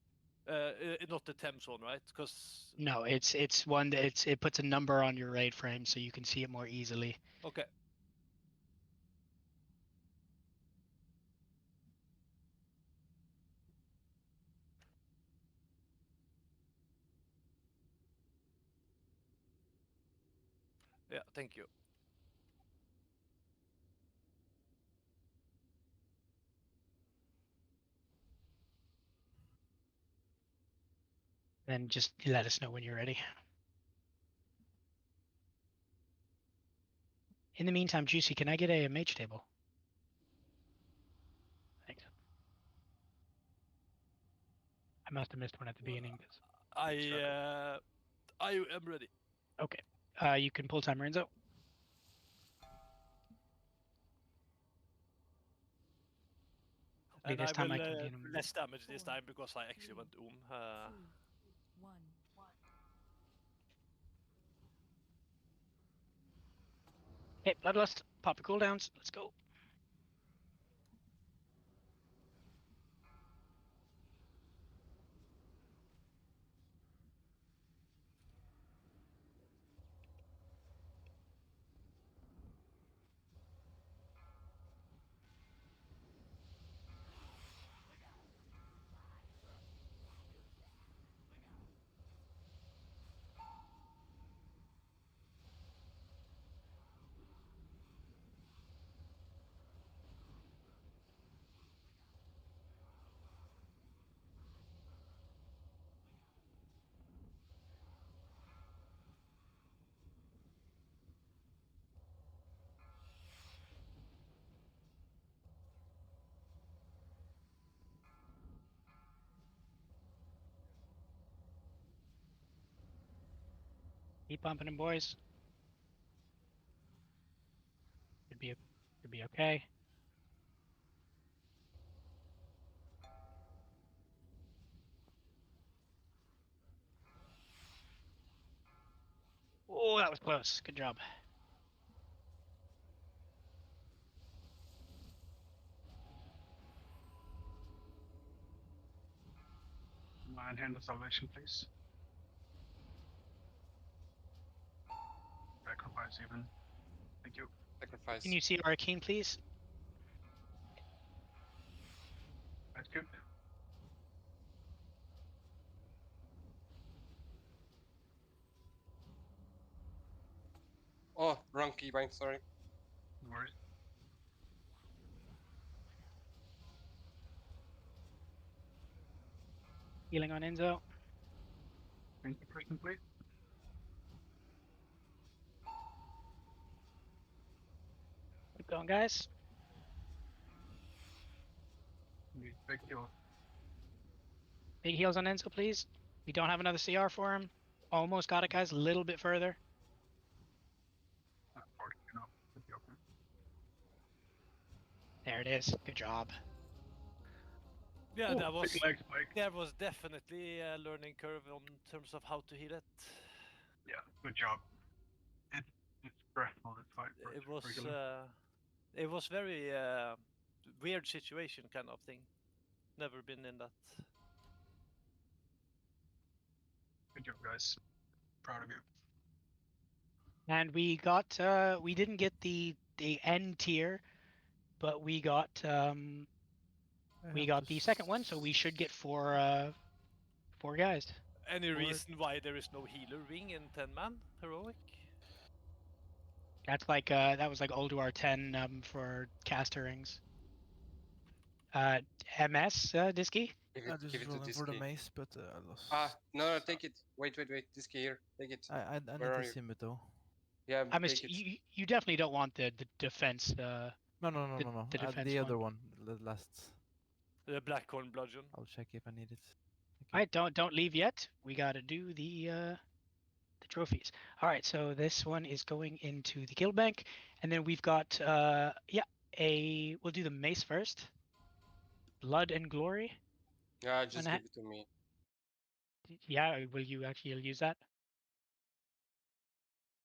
Not the Thames one, right? Because no, it's one that it puts a number on your raid frame so you can see it more easily. Okay. Yeah, thank you. Then just let us know when you're ready. In the meantime, Juicy, can I get a mage table? Thanks. I must have missed one at the beginning. I am ready. Okay. You can pull timer Enzo. And this time I will can get him. less damage this time because I actually went 2, 1. Hey, Bloodlust, pop your cooldowns. Let's go. Keep pumping them, boys. Should be okay. Oh, that was close. Good job. Mind hand of salvation, please. Sacrifice even. Thank you. Sacrifice. Can you see Arcane, please? That's good. Oh, wrong keybind, sorry. No worries. Healing on Enzo. Thank you, person, please. Keep going, guys. Big kill. Big heals on Enzo, please. We don't have another CR for him. Almost got it, guys. A little bit further. There it is. Good job. Yeah, Oh, that was big leg spike. there was definitely a learning curve in terms of how to heal it. Yeah, good job. It's stressful. It's fight. It was very weird situation kind of thing. Never been in that. Good job, guys. Proud of you. And we got we didn't get the N tier, but we got the second one, so we should get four guys. Any reason why there is no healer ring in 10-man heroic? That's like that was like Ulduar 10 for caster rings. MS Disky? Give I it just to rolling for the Disky. mace, but I lost. No, take it. Wait. Disky here. Take it. I need Where are to you? sim it though. Yeah, I'm take it. you definitely don't want the defense. No. The defense The one. other one, the last. The Blackhorn Bludgeon. I'll check if I need it. All right, don't leave yet. We got to do the trophies. All right, so this one is going into the guild bank, and then we've got we'll do the mace first. Blood and Glory. Yeah, just give it to me. Yeah, will you actually use that?